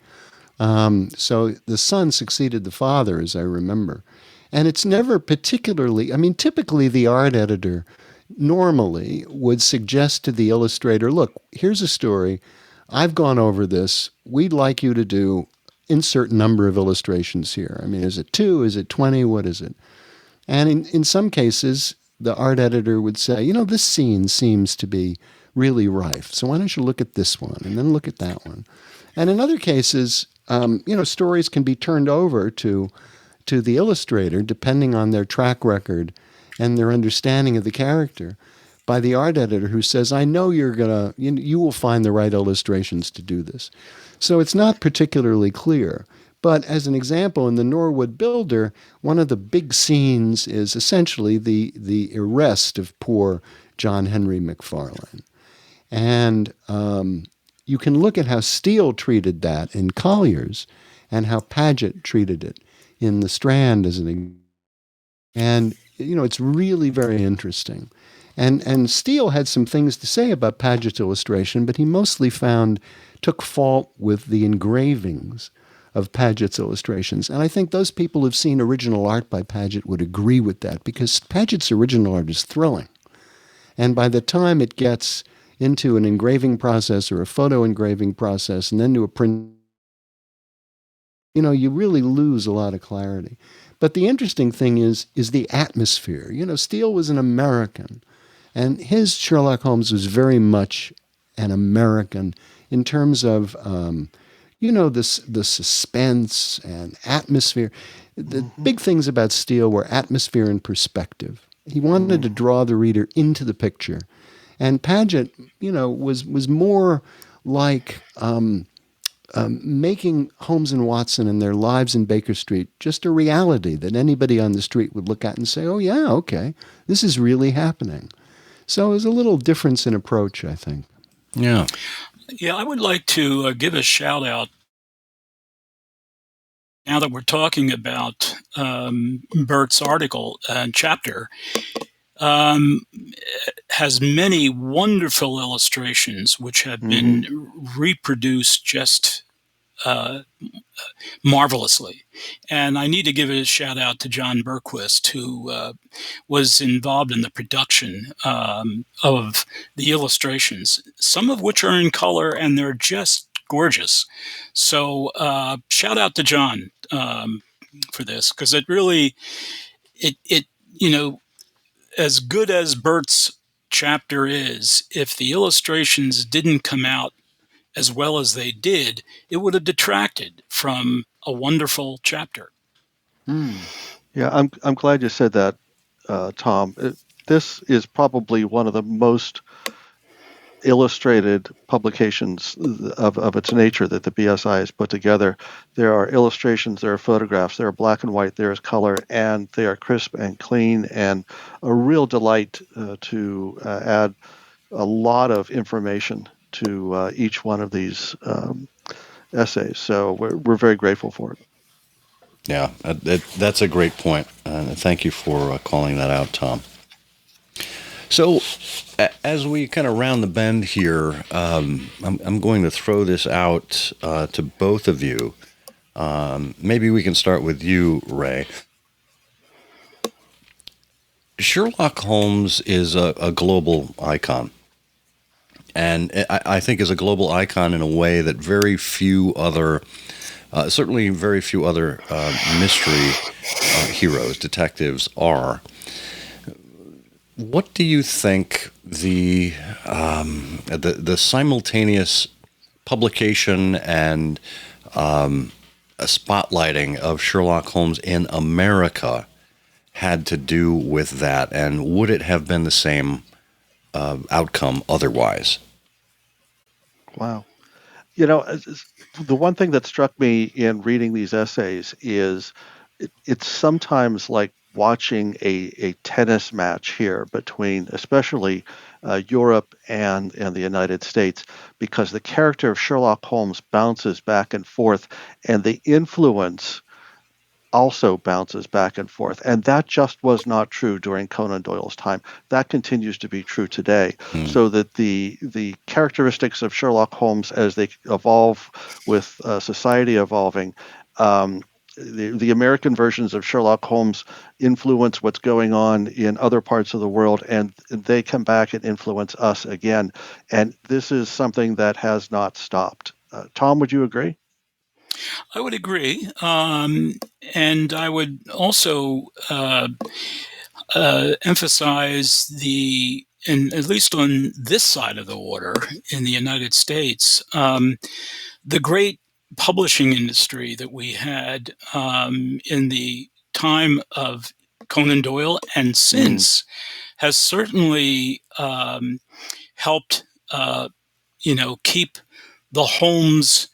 [SPEAKER 3] So the son succeeded the father, as I remember. And it's never particularly... typically the art editor normally would suggest to the illustrator, look, here's a story. I've gone over this. We'd like you to do insert number of illustrations here. Is it 2? Is it 20? What is it? And in some cases, the art editor would say, this scene seems to be really rife. So why don't you look at this one and then look at that one? And in other cases, stories can be turned over to the illustrator, depending on their track record and their understanding of the character, by the art editor who says, I know you will find the right illustrations to do this. So it's not particularly clear. But as an example, in the Norwood Builder, one of the big scenes is essentially the arrest of poor John Henry McFarlane. And you can look at how Steele treated that in Collier's and how Paget treated it in the Strand as an example. And, it's really very interesting. And Steele had some things to say about Paget's illustration, but he mostly took fault with the engravings of Paget's illustrations. And I think those people who've seen original art by Paget would agree with that, because Paget's original art is thrilling. And by the time it gets into an engraving process or a photo engraving process and then to a print, you really lose a lot of clarity. But the interesting thing is the atmosphere. Steele was an American, and his Sherlock Holmes was very much an American in terms of, the suspense and atmosphere. The big things about Steele were atmosphere and perspective. He wanted to draw the reader into the picture. And Paget, was more like making Holmes and Watson and their lives in Baker Street just a reality that anybody on the street would look at and say, oh, yeah, okay, this is really happening. So there's a little difference in approach, I think.
[SPEAKER 2] Yeah.
[SPEAKER 1] Yeah, I would like to give a shout out, now that we're talking about Bert's article and chapter, has many wonderful illustrations which have been reproduced just marvelously. And I need to give a shout out to John Berquist, who was involved in the production of the illustrations, some of which are in color, and they're just gorgeous. So shout out to John for this, because it really, as good as Bert's chapter is, if the illustrations didn't come out as well as they did, it would have detracted from a wonderful chapter.
[SPEAKER 9] Yeah, I'm glad you said that, Tom. This is probably one of the most illustrated publications of its nature that the BSI has put together. There are illustrations, there are photographs, there are black and white, there is color, and they are crisp and clean, and a real delight to add a lot of information to each one of these essays. So we're very grateful for it.
[SPEAKER 2] Yeah, that's a great point. Thank you for calling that out, Tom. So, as we kind of round the bend here, I'm going to throw this out to both of you. Maybe we can start with you, Ray. Sherlock Holmes is a global icon. and I think is a global icon in a way that very few other, certainly very few other mystery heroes, detectives are. What do you think the simultaneous publication and a spotlighting of Sherlock Holmes in America had to do with that, and would it have been the same outcome otherwise?
[SPEAKER 9] Wow. You know, the one thing that struck me in reading these essays is it's sometimes like watching a tennis match here between especially Europe and the United States, because the character of Sherlock Holmes bounces back and forth, and the influence also bounces back and forth. And that just was not true during Conan Doyle's time. That continues to be true today. So that the characteristics of Sherlock Holmes as they evolve with society evolving, the American versions of Sherlock Holmes influence what's going on in other parts of the world, and they come back and influence us again. And this is something that has not stopped. Tom, would you agree?
[SPEAKER 1] I would agree. And I would also emphasize and at least on this side of the water in the United States, the great publishing industry that we had in the time of Conan Doyle and since has certainly helped, keep the Holmes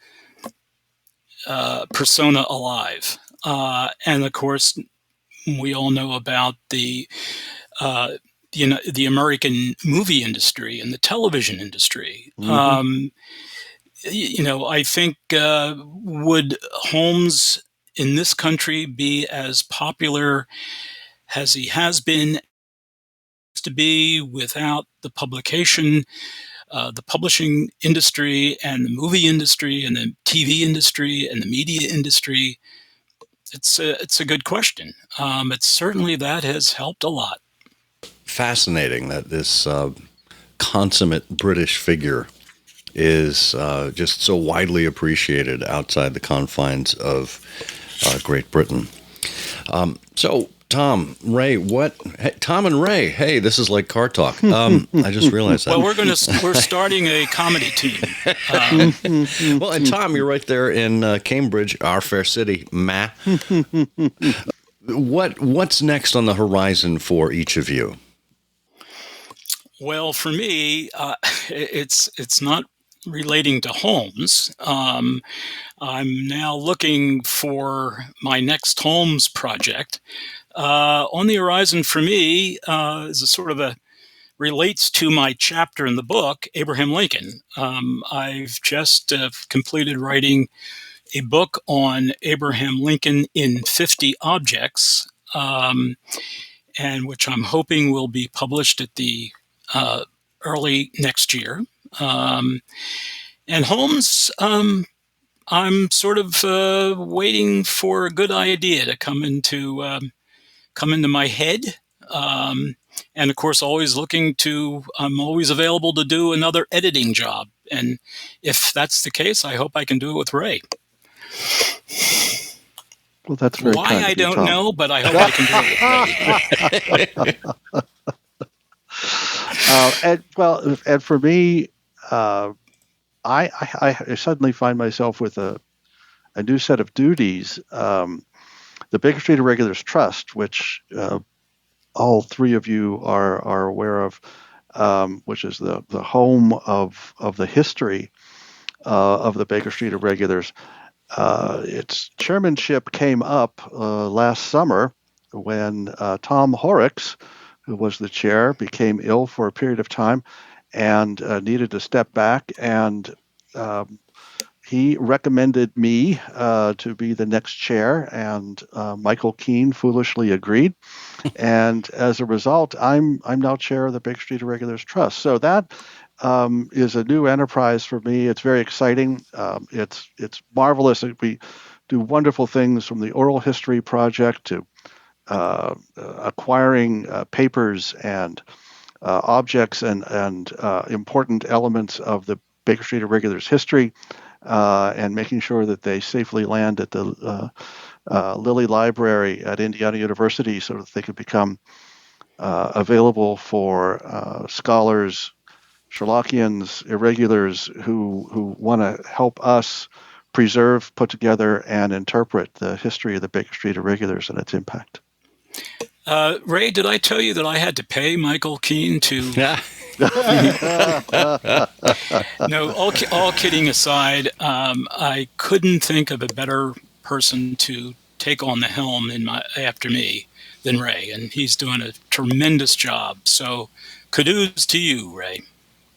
[SPEAKER 1] persona alive. And of course, we all know about the American movie industry and the television industry. I think would Holmes in this country be as popular as he has been to be without the publication, the publishing industry and the movie industry and the TV industry and the media industry? It's a good question. It's certainly that has helped a lot.
[SPEAKER 2] Fascinating that this consummate British figure is just so widely appreciated outside the confines of Great Britain. So, Tom, Ray, Tom and Ray, hey, this is like car talk. I just realized that.
[SPEAKER 1] Well, we're starting a comedy team.
[SPEAKER 2] Well, and Tom, you're right there in Cambridge, our fair city, ma. What's next on the horizon for each of you?
[SPEAKER 1] Well, for me, it's not relating to Holmes. I'm now looking for my next Holmes project. On the horizon for me is a sort of relates to my chapter in the book, Abraham Lincoln. I've just completed writing a book on Abraham Lincoln in 50 objects, and which I'm hoping will be published at the early next year. And Holmes, I'm sort of waiting for a good idea to come into my head. And of course, I'm always available to do another editing job. And if that's the case, I hope I can do it with Ray.
[SPEAKER 9] Well, that's very
[SPEAKER 1] Why
[SPEAKER 9] kind
[SPEAKER 1] I
[SPEAKER 9] of you,
[SPEAKER 1] don't
[SPEAKER 9] Tom.
[SPEAKER 1] know, but I hope I can do it with Ray.
[SPEAKER 9] And for me, I suddenly find myself with a new set of duties. The Baker Street Irregulars Trust, which all three of you are aware of, which is the home of the history of the Baker Street Irregulars. Its chairmanship came up last summer when Tom Horrocks, who was the chair, became ill for a period of time and needed to step back. And he recommended me to be the next chair, and Michael Keene foolishly agreed. And as a result, I'm now chair of the Baker Street Irregulars Trust. So that is a new enterprise for me. It's very exciting. It's marvelous. We do wonderful things, from the oral history project to acquiring papers and objects and important elements of the Baker Street Irregulars history, and making sure that they safely land at the Lilly Library at Indiana University so that they could become available for scholars, Sherlockians, irregulars who want to help us preserve, put together, and interpret the history of the Baker Street Irregulars and its impact.
[SPEAKER 1] Ray, did I tell you that I had to pay Michael Keene to... No, all kidding aside, I couldn't think of a better person to take on the helm after me than Ray, and he's doing a tremendous job. So kudos to you, Ray.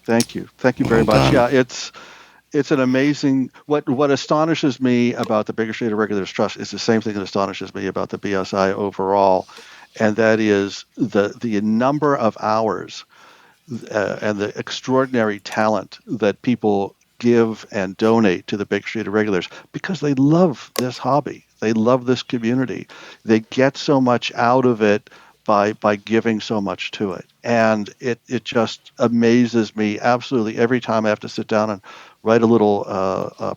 [SPEAKER 9] Thank you very much. Yeah, it's an amazing. What astonishes me about the Baker Street Irregulars Trust is the same thing that astonishes me about the BSI overall, and that is the number of hours and the extraordinary talent that people give and donate to the Baker Street Irregulars because they love this hobby. They love this community. They get so much out of it by giving so much to it. And it just amazes me absolutely every time I have to sit down and write a little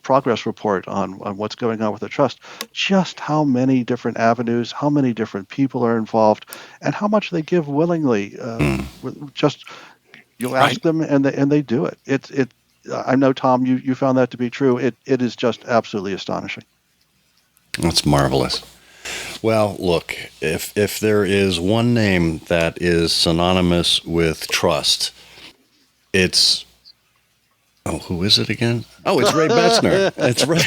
[SPEAKER 9] progress report on what's going on with the trust, just how many different avenues, how many different people are involved, and how much they give willingly. Just you ask them and they do it. I know, Tom, you found that to be true. It is just absolutely astonishing.
[SPEAKER 2] That's marvelous. Well, look, if there is one name that is synonymous with trust, it's... Oh, who is it again? Oh, it's Ray Betzner. It's Ray.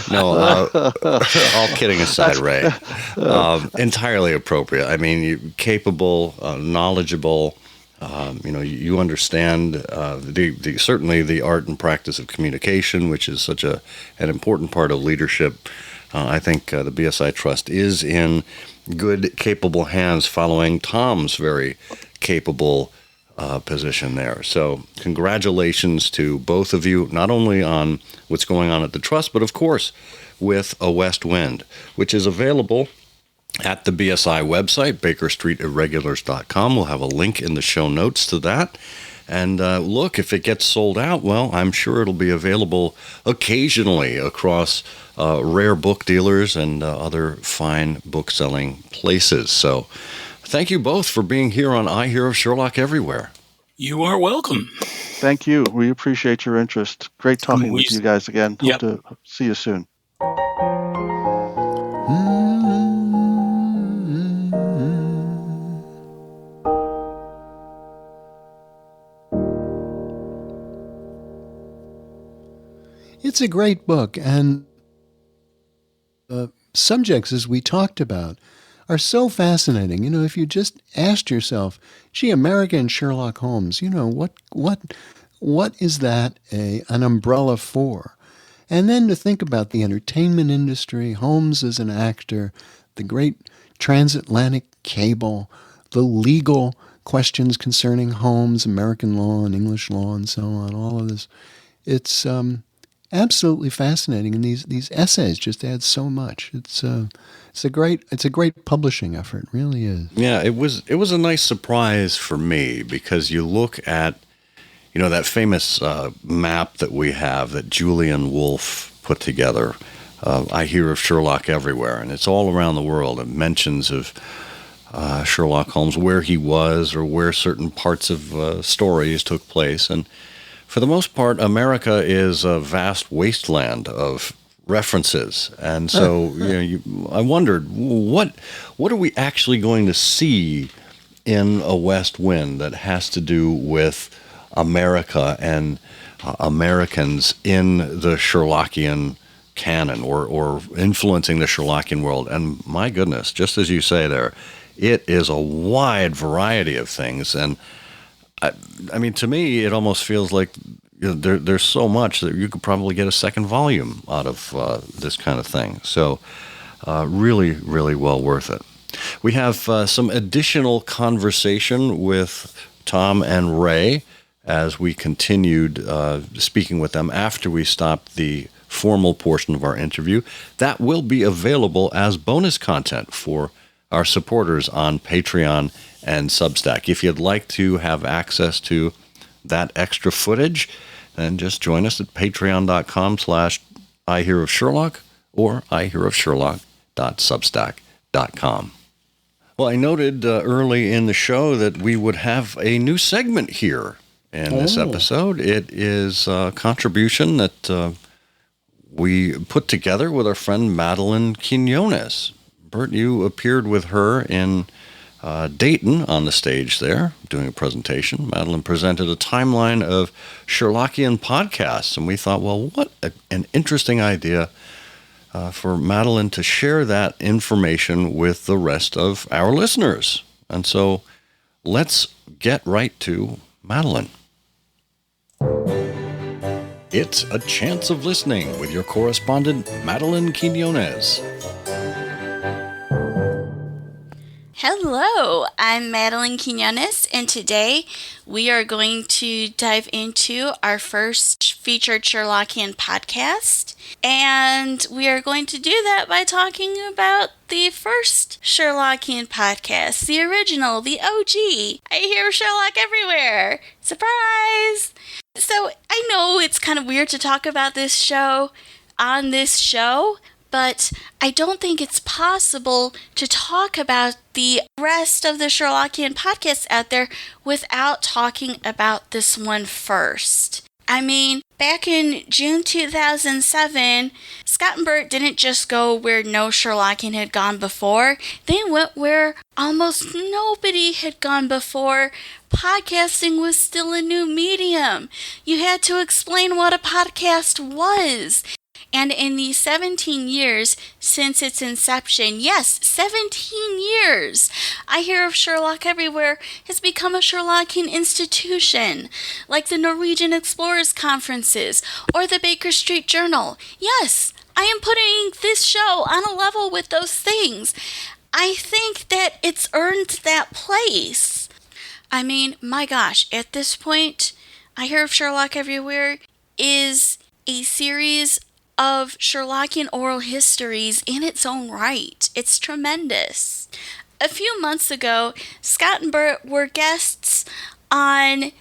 [SPEAKER 2] No, all kidding aside, Ray. Entirely appropriate. I mean, capable, knowledgeable. You understand certainly the art and practice of communication, which is such an important part of leadership. I think the BSI Trust is in good, capable hands following Tom's very capable position there. So congratulations to both of you, not only on what's going on at the Trust, but of course with A West Wind, which is available at the BSI website, bakerstreetirregulars.com. We'll have a link in the show notes to that. And look, if it gets sold out, well, I'm sure it'll be available occasionally across rare book dealers and other fine book-selling places. So thank you both for being here on I Hear of Sherlock Everywhere.
[SPEAKER 1] You are welcome.
[SPEAKER 9] Thank you. We appreciate your interest. Great talking with you guys again.
[SPEAKER 1] Yep.
[SPEAKER 9] Hope to see you soon.
[SPEAKER 3] It's a great book, and the subjects, as we talked about, are so fascinating. You know, if you just asked yourself, gee, America and Sherlock Holmes, what is that an umbrella for? And then to think about the entertainment industry, Holmes as an actor, the great transatlantic cable, the legal questions concerning Holmes, American law and English law and so on, all of this. It's absolutely fascinating, and these essays just add so much. It's a great publishing effort, it really is.
[SPEAKER 2] Yeah, it was a nice surprise for me because you look at that famous map that we have that Julian Wolfe put together. I Hear of Sherlock Everywhere, and it's all around the world. It mentions of Sherlock Holmes, where he was or where certain parts of stories took place, and for the most part, America is a vast wasteland of references. And so I wondered, what are we actually going to see in A West Wind that has to do with America and Americans in the Sherlockian canon or influencing the Sherlockian world? And my goodness, just as you say there, it is a wide variety of things. And I mean, to me, it almost feels like there's so much that you could probably get a second volume out of this kind of thing. So really, really well worth it. We have some additional conversation with Tom and Ray as we continued speaking with them after we stopped the formal portion of our interview. That will be available as bonus content for our supporters on Patreon and Substack. If you'd like to have access to that extra footage, then just join us at patreon.com/ihearofsherlock or ihearofsherlock.substack.com. Well, I noted early in the show that we would have a new segment here in this episode. It is a contribution that we put together with our friend Madeline Quinones. Bert, you appeared with her in Dayton on the stage there, doing a presentation. Madeline presented a timeline of Sherlockian podcasts, and we thought, well, what an interesting idea for Madeline to share that information with the rest of our listeners. And so let's get right to Madeline. It's A Chance of Listening with your correspondent, Madeline Quinones.
[SPEAKER 10] Hello, I'm Madeline Quinones, and today we are going to dive into our first featured Sherlockian podcast. And we are going to do that by talking about the first Sherlockian podcast, the original, the OG. I hear Sherlock everywhere. Surprise! So I know it's kind of weird to talk about this show on this show, but I don't think it's possible to talk about the rest of the Sherlockian podcasts out there without talking about this one first. I mean, back in June 2007, Scott and Bert didn't just go where no Sherlockian had gone before. They went where almost nobody had gone before. Podcasting was still a new medium. You had to explain what a podcast was. And in the 17 years since its inception, yes, 17 years, I Hear of Sherlock Everywhere has become a Sherlockian institution, like the Norwegian Explorers Conferences or the Baker Street Journal. Yes, I am putting this show on a level with those things. I think that it's earned that place. I mean, my gosh, at this point, I Hear of Sherlock Everywhere is a series of Sherlockian oral histories in its own right. It's tremendous. A few months ago, Scott and Bert were guests on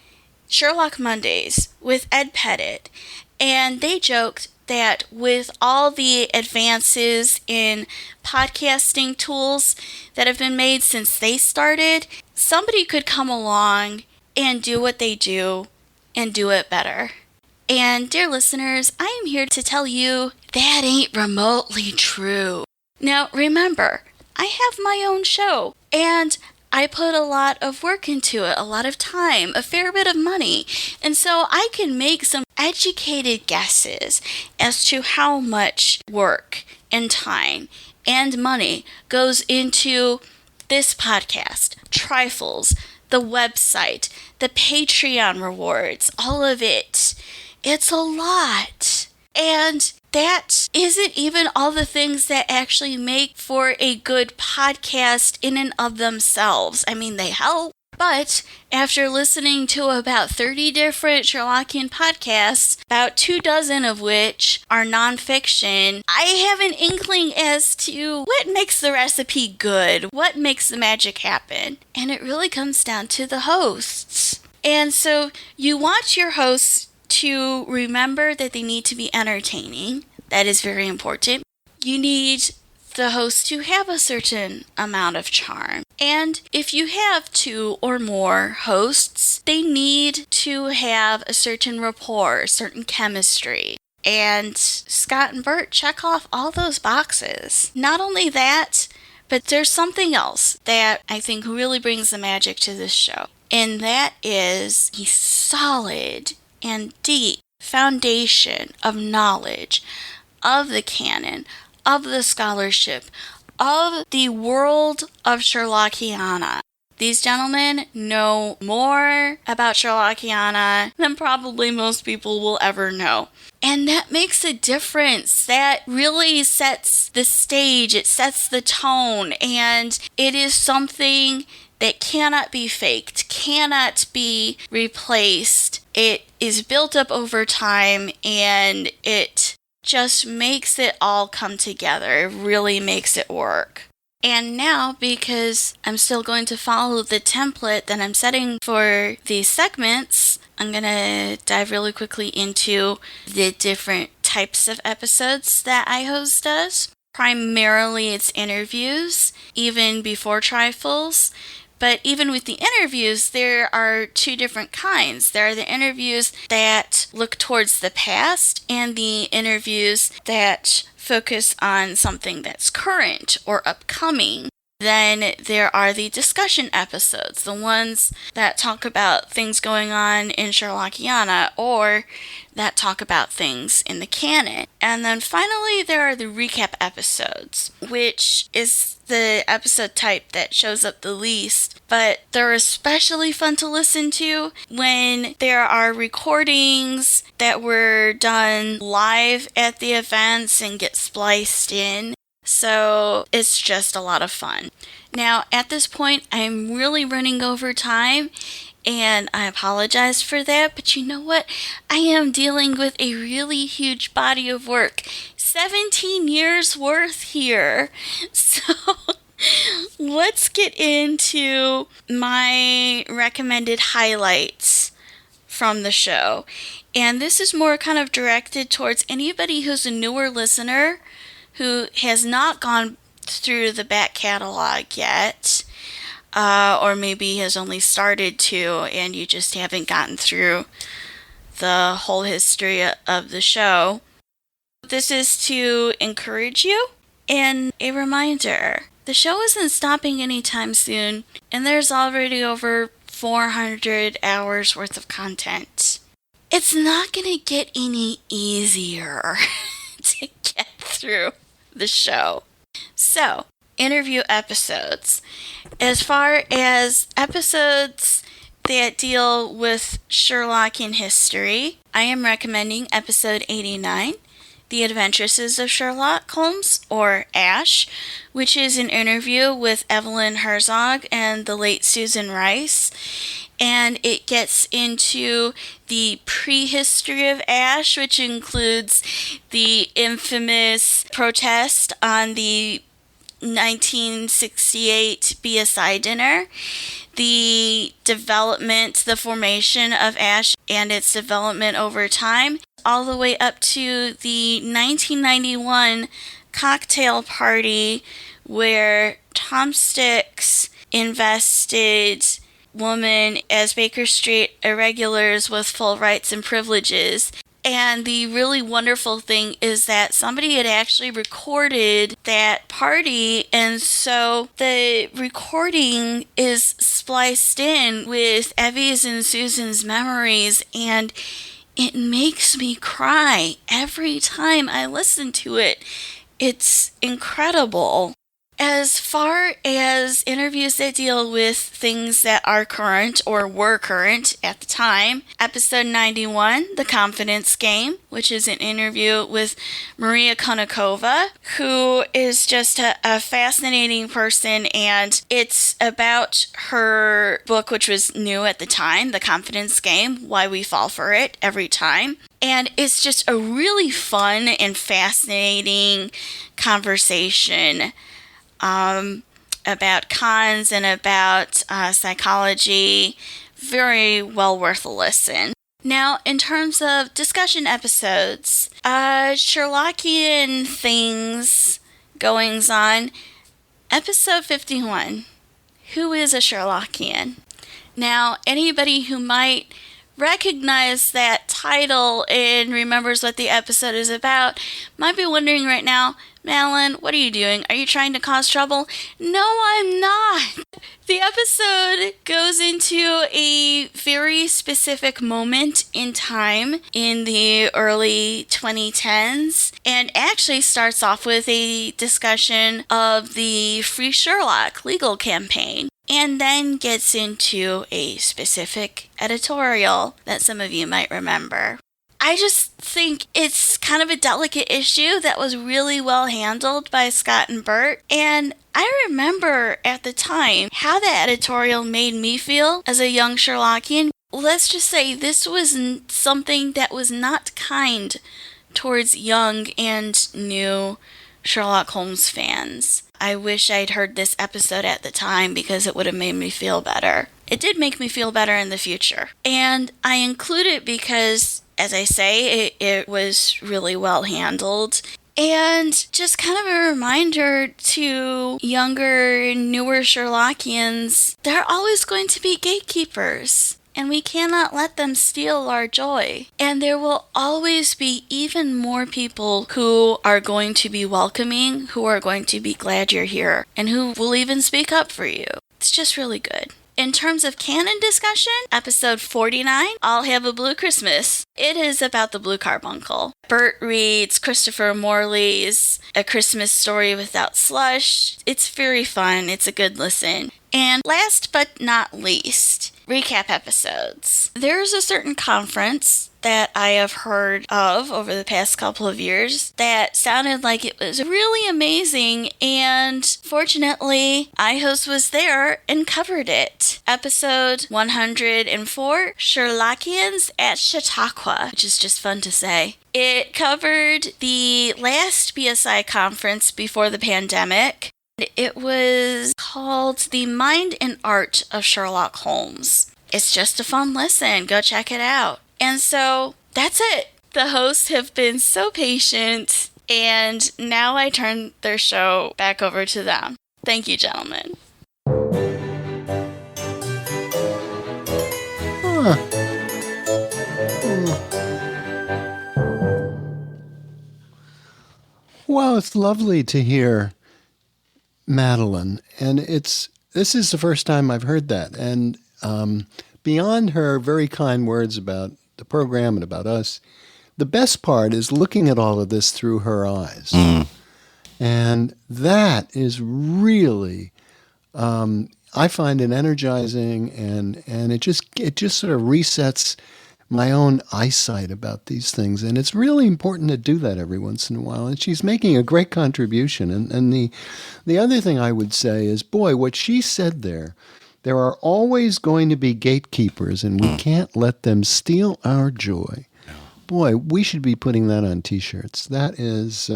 [SPEAKER 10] Sherlock Mondays with Ed Pettit, and they joked that with all the advances in podcasting tools that have been made since they started, somebody could come along and do what they do and do it better. And dear listeners, I am here to tell you that ain't remotely true. Now remember, I have my own show, and I put a lot of work into it, a lot of time, a fair bit of money, and so I can make some educated guesses as to how much work and time and money goes into this podcast, trifles, the website, the Patreon rewards, all of it. It's a lot. And that isn't even all the things that actually make for a good podcast in and of themselves. I mean, they help. But after listening to about 30 different Sherlockian podcasts, about 24 of which are nonfiction, I have an inkling as to what makes the recipe good, what makes the magic happen. And it really comes down to the hosts. And so you want your hosts to remember that they need to be entertaining. That is very important. You need the host to have a certain amount of charm. And if you have 2 or more hosts, they need to have a certain rapport, a certain chemistry. And Scott and Bert check off all those boxes. Not only that, but there's something else that I think really brings the magic to this show. And that is a solid and deep foundation of knowledge of the canon, of the scholarship, of the world of Sherlockiana. These gentlemen know more about Sherlockiana than probably most people will ever know. And that makes a difference. That really sets the stage, it sets the tone, and it is something that cannot be faked, cannot be replaced. It is built up over time, and it just makes it all come together. It really makes it work. And now, because I'm still going to follow the template that I'm setting for these segments, I'm going to dive really quickly into the different types of episodes that iHost does. Primarily, it's interviews, even before trifles. But even with the interviews, there are two different kinds. There are the interviews that look towards the past and the interviews that focus on something that's current or upcoming. Then there are the discussion episodes, the ones that talk about things going on in Sherlockiana or that talk about things in the canon. And then finally, there are the recap episodes, which is the episode type that shows up the least, but they're especially fun to listen to when there are recordings that were done live at the events and get spliced in. So it's just a lot of fun. Now, at this point, I'm really running over time, and I apologize for that, but you know what? I am dealing with a really huge body of work. 17 years worth here. So let's get into my recommended highlights from the show. And this is more kind of directed towards anybody who's a newer listener who has not gone through the back catalog yet, or maybe has only started to and you just haven't gotten through the whole history of the show. This is to encourage you and a reminder. The show isn't stopping anytime soon, and there's already over 400 hours worth of content. It's not going to get any easier to get through the show. So, interview episodes. As far as episodes that deal with Sherlockian history, I am recommending episode 89, The Adventresses of Sherlock Holmes, or ASH, which is an interview with Evelyn Herzog and the late Susan Rice. And it gets into the prehistory of ASH, which includes the infamous protest on the 1968 BSI dinner, the development, the formation of ASH and its development over time, all the way up to the 1991 cocktail party where Tom Sticks invested women as Baker Street irregulars with full rights and privileges. And the really wonderful thing is that somebody had actually recorded that party, and so the recording is spliced in with Evie's and Susan's memories, and it makes me cry every time I listen to it. It's incredible. As far as interviews that deal with things that are current or were current at the time, episode 91, The Confidence Game, which is an interview with Maria Konnikova, who is just a fascinating person, and it's about her book, which was new at the time, The Confidence Game, Why We Fall for It Every Time. And it's just a really fun and fascinating conversation about cons and about psychology. Very well worth a listen. Now, in terms of discussion episodes, Sherlockian things, goings on, episode 51, Who is a Sherlockian? Now, anybody who might recognize that title and remembers what the episode is about might be wondering right now, Madeline, what are you doing? Are you trying to cause trouble? No, I'm not. The episode goes into a very specific moment in time in the early 2010s and actually starts off with a discussion of the Free Sherlock legal campaign, and then gets into a specific editorial that some of you might remember. I just think it's kind of a delicate issue that was really well handled by Scott and Bert, and I remember at the time how that editorial made me feel as a young Sherlockian. Let's just say this was something that was not kind towards young and new Sherlock Holmes fans. I wish I'd heard this episode at the time because it would have made me feel better. It did make me feel better in the future. And I include it because, as I say, it was really well handled. And just kind of a reminder to younger, newer Sherlockians, there are always going to be gatekeepers. And we cannot let them steal our joy. And there will always be even more people who are going to be welcoming, who are going to be glad you're here, and who will even speak up for you. It's just really good. In terms of canon discussion, episode 49, I'll Have a Blue Christmas. It is about the Blue Carbuncle. Bert reads Christopher Morley's A Christmas Story Without Slush. It's very fun. It's a good listen. And last but not least, recap episodes. There's a certain conference that I have heard of over the past couple of years that sounded like it was really amazing, and fortunately, iHost was there and covered it. Episode 104, Sherlockians at Chautauqua, which is just fun to say. It covered the last BSI conference before the pandemic. It was called The Mind and Art of Sherlock Holmes. It's just a fun listen. Go check it out. And so that's it. The hosts have been so patient, and now I turn their show back over to them. Thank you, gentlemen.
[SPEAKER 3] Well, it's lovely to hear Madeline, and this is the first time I've heard that. And beyond her very kind words about the program and about us, the best part is looking at all of this through her eyes. And that is really, I find it energizing, and it just sort of resets my own eyesight about these things. And it's really important to do that every once in a while. And she's making a great contribution. And the other thing I would say is, boy, what she said there are always going to be gatekeepers, and we can't let them steal our joy. Boy, we should be putting that on T-shirts. That is,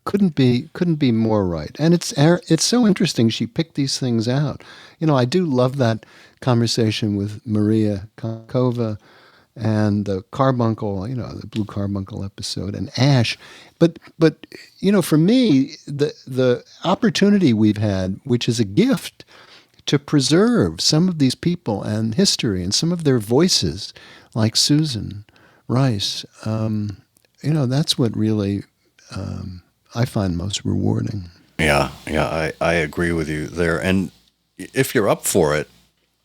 [SPEAKER 3] couldn't be more right. And it's so interesting she picked these things out. I do love that conversation with Maria Konkova and the carbuncle, the blue carbuncle episode, and Ash. But for me, the opportunity we've had, which is a gift, to preserve some of these people and history and some of their voices, like Susan Rice, that's what really I find most rewarding.
[SPEAKER 2] Yeah, I agree with you there. And if you're up for it,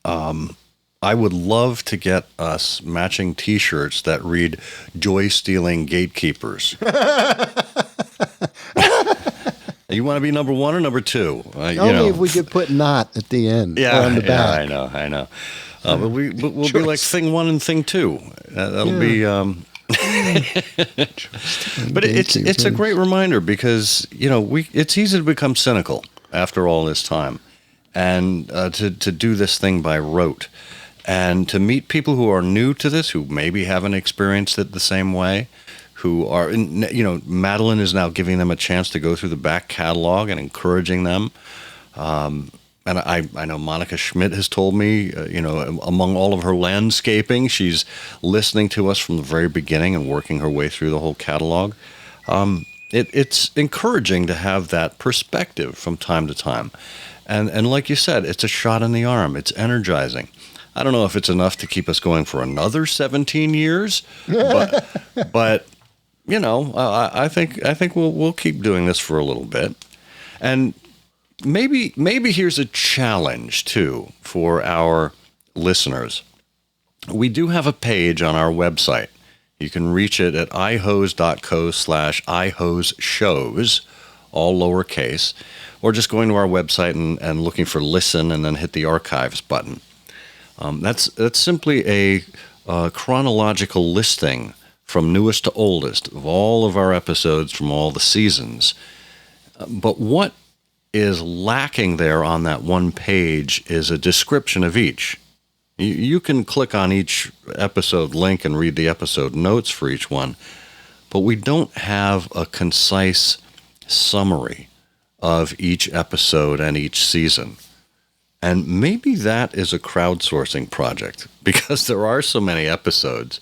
[SPEAKER 2] I would love to get us matching T-shirts that read "Joy-Stealing Gatekeepers." You want to be number 1 or number 2?
[SPEAKER 3] Only if we could put "not" at the end or on the back.
[SPEAKER 2] Yeah, I know. But we'll be like thing 1 and thing 2. That'll be. But it's a great reminder because it's easy to become cynical after all this time, and to do this thing by rote, and to meet people who are new to this, who maybe haven't experienced it the same way, who are Madeline is now giving them a chance to go through the back catalog and encouraging them. And I know Monica Schmidt has told me, among all of her landscaping, she's listening to us from the very beginning and working her way through the whole catalog. It's encouraging to have that perspective from time to time. And like you said, it's a shot in the arm. It's energizing. I don't know if it's enough to keep us going for another 17 years, but I think we'll keep doing this for a little bit. And maybe here's a challenge, too, for our listeners. We do have a page on our website. You can reach it at ihose.co/ihoseshows, all lowercase, or just going to our website and looking for listen and then hit the archives button. That's simply a chronological listing from newest to oldest of all of our episodes from all the seasons. But what is lacking there on that one page is a description of each. You can click on each episode link and read the episode notes for each one, but we don't have a concise summary of each episode and each season. And maybe that is a crowdsourcing project because there are so many episodes.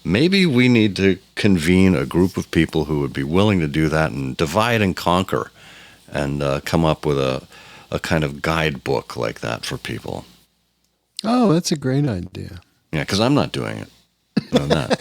[SPEAKER 2] Maybe we need to convene a group of people who would be willing to do that and divide and conquer and come up with a kind of guidebook like that for people.
[SPEAKER 3] Oh, that's a great idea.
[SPEAKER 2] Yeah, because I'm not doing it. No, not.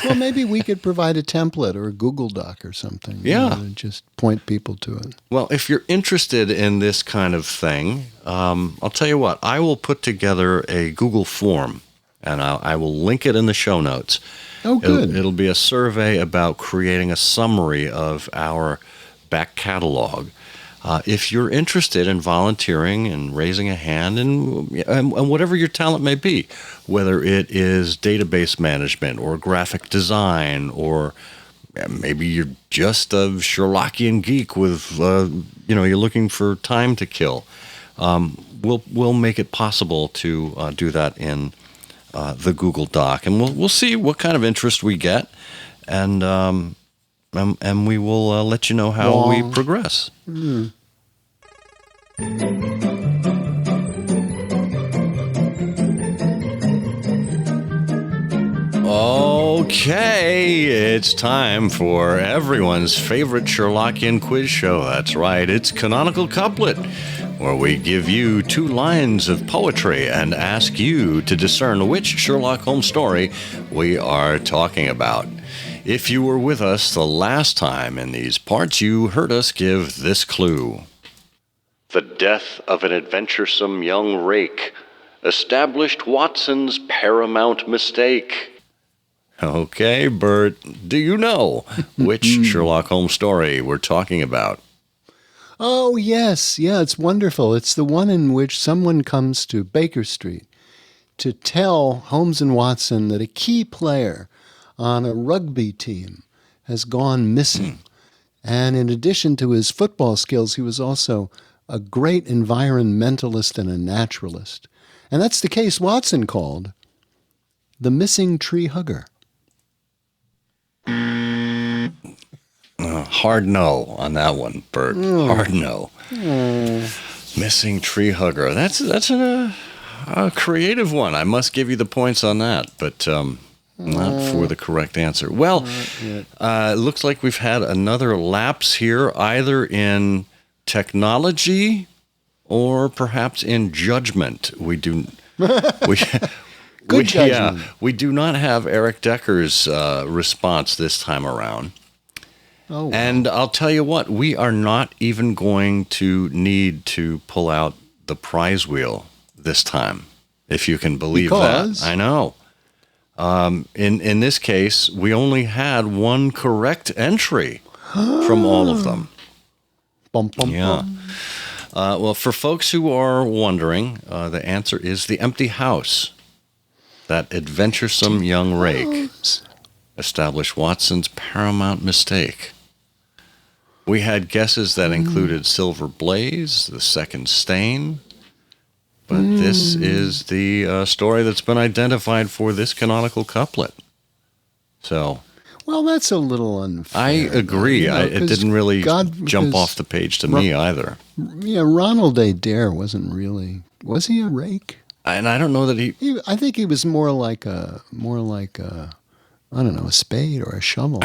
[SPEAKER 3] Well, maybe we could provide a template or a Google Doc or something.
[SPEAKER 2] Yeah.
[SPEAKER 3] And just point people to it.
[SPEAKER 2] Well, if you're interested in this kind of thing, I'll tell you what, I will put together a Google form, and I will link it in the show notes.
[SPEAKER 3] Oh, good.
[SPEAKER 2] It'll be a survey about creating a summary of our back catalog. If you're interested in volunteering and raising a hand and whatever your talent may be, whether it is database management or graphic design, or maybe you're just a Sherlockian geek with, you're looking for time to kill, we'll make it possible to do that in the Google Doc, and we'll see what kind of interest we get, and we will let you know how we progress.
[SPEAKER 3] Mm.
[SPEAKER 2] Okay, it's time for everyone's favorite Sherlockian quiz show. That's right, it's Canonical Couplet, where we give you 2 lines of poetry and ask you to discern which Sherlock Holmes story we are talking about. If you were with us the last time in these parts, you heard us give this clue. The death of an adventuresome young rake established Watson's paramount mistake. Okay, Bert, do you know which Sherlock Holmes story we're talking about?
[SPEAKER 3] Oh, yes. Yeah, it's wonderful. It's the one in which someone comes to Baker Street to tell Holmes and Watson that a key player on a rugby team has gone missing. And in addition to his football skills, he was also a great environmentalist and a naturalist. And that's the case Watson called the missing tree hugger.
[SPEAKER 2] Hard no on that one, Bert. Hard no. Missing tree hugger. That's a creative one. I must give you the points on that, but not for the correct answer. Well, it looks like we've had another lapse here, either in technology or perhaps in judgment. We do we do not have Eric Decker's response this time around.
[SPEAKER 3] Oh, wow.
[SPEAKER 2] And I'll tell you what, we are not even going to need to pull out the prize wheel this time, if you can believe that. I know. In this case, we only had one correct entry from all of them. Yeah. Well, for folks who are wondering, the answer is the empty house. That adventuresome young rake established Watson's paramount mistake. We had guesses that included Silver Blaze, the Second Stain, but this is the story that's been identified for this canonical couplet. So,
[SPEAKER 3] well, that's a little unfair.
[SPEAKER 2] I agree. It didn't really jump off the page to me either.
[SPEAKER 3] Yeah, Ronald Adair wasn't really. Was he a rake?
[SPEAKER 2] And I don't know that he.
[SPEAKER 3] I think he was more like a I don't know, a spade or a shovel.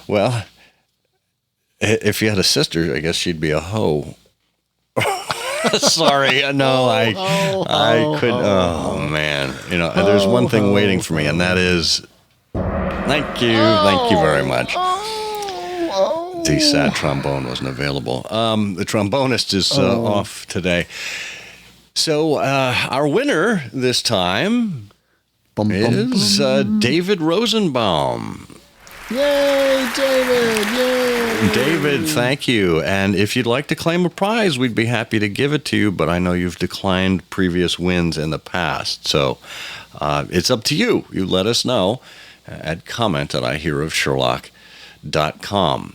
[SPEAKER 2] Well, if you had a sister, I guess she'd be a hoe. Sorry, no, I couldn't. Oh man, there's one thing waiting for me, and that is, thank you very much. The sad trombone wasn't available. The trombonist is off today. So our winner this time is David Rosenbaum.
[SPEAKER 3] Yay, David! Yay!
[SPEAKER 2] David, thank you. And if you'd like to claim a prize, we'd be happy to give it to you, but I know you've declined previous wins in the past. So it's up to you. You let us know at comment@ihearofsherlock.com.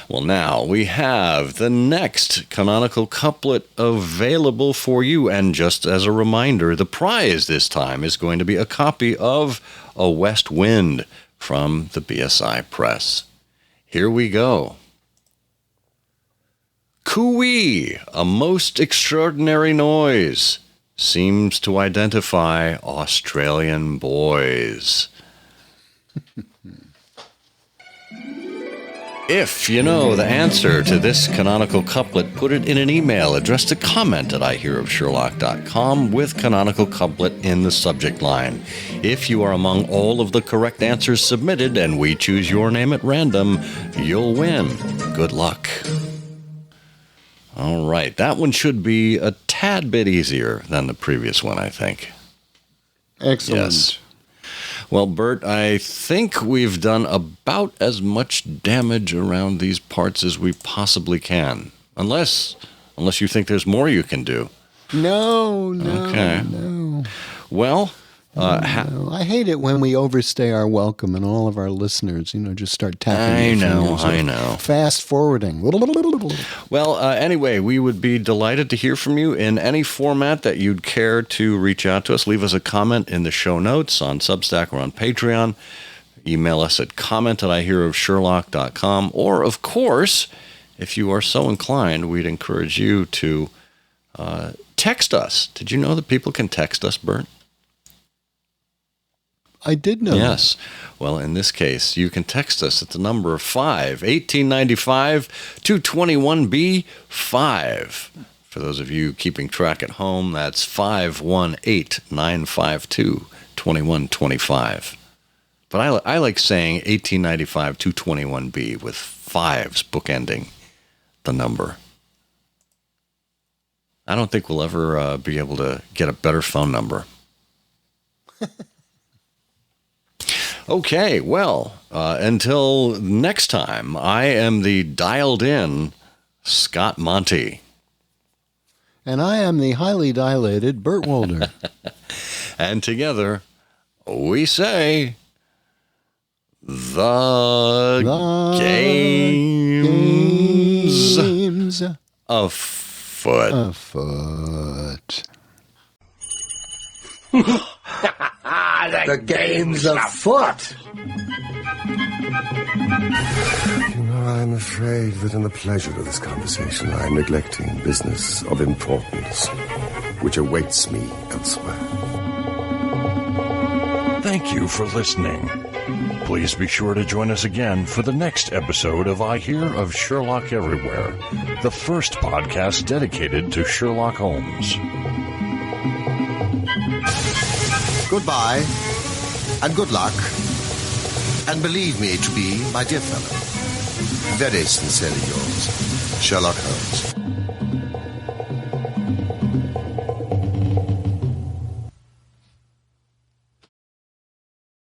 [SPEAKER 2] Well, now we have the next canonical couplet available for you. And just as a reminder, the prize this time is going to be a copy of A West Wind from the BSI Press. Here we go. Cooey, a most extraordinary noise, seems to identify Australian boys. If you know the answer to this canonical couplet, put it in an email addressed to comment@ihearofsherlock.com with Canonical Couplet in the subject line. If you are among all of the correct answers submitted and we choose your name at random, you'll win. Good luck. All right, that one should be a tad bit easier than the previous one, I think.
[SPEAKER 3] Excellent.
[SPEAKER 2] Yes. Well, Bert, I think we've done about as much damage around these parts as we possibly can. Unless you think there's more you can do.
[SPEAKER 3] No.
[SPEAKER 2] Okay.
[SPEAKER 3] No.
[SPEAKER 2] Well,
[SPEAKER 3] I hate it when we overstay our welcome and all of our listeners, just start tapping their fingers.
[SPEAKER 2] I know.
[SPEAKER 3] Fast forwarding.
[SPEAKER 2] Well, anyway, we would be delighted to hear from you in any format that you'd care to reach out to us. Leave us a comment in the show notes on Substack or on Patreon. Email us at comment@ihearofsherlock.com. Or, of course, if you are so inclined, we'd encourage you to text us. Did you know that people can text us, Bert?
[SPEAKER 3] I did know.
[SPEAKER 2] Yes. Well, in this case, you can text us at the number 5-1895-221-B5. For those of you keeping track at home, that's 518-952-2125. But I like saying 1895-221-B with fives bookending the number. I don't think we'll ever be able to get a better phone number. Okay, well, until next time, I am the dialed-in Scott Monty.
[SPEAKER 3] And I am the highly dilated Bert Wolder.
[SPEAKER 2] And together, we say, the game's afoot.
[SPEAKER 7] The game's afoot.
[SPEAKER 11] I'm afraid that in the pleasure of this conversation, I am neglecting business of importance, which awaits me elsewhere.
[SPEAKER 5] Thank you for listening. Please be sure to join us again for the next episode of I Hear of Sherlock Everywhere, the first podcast dedicated to Sherlock Holmes.
[SPEAKER 7] Goodbye, and good luck, and believe me to be, my dear fellow, very sincerely yours, Sherlock Holmes.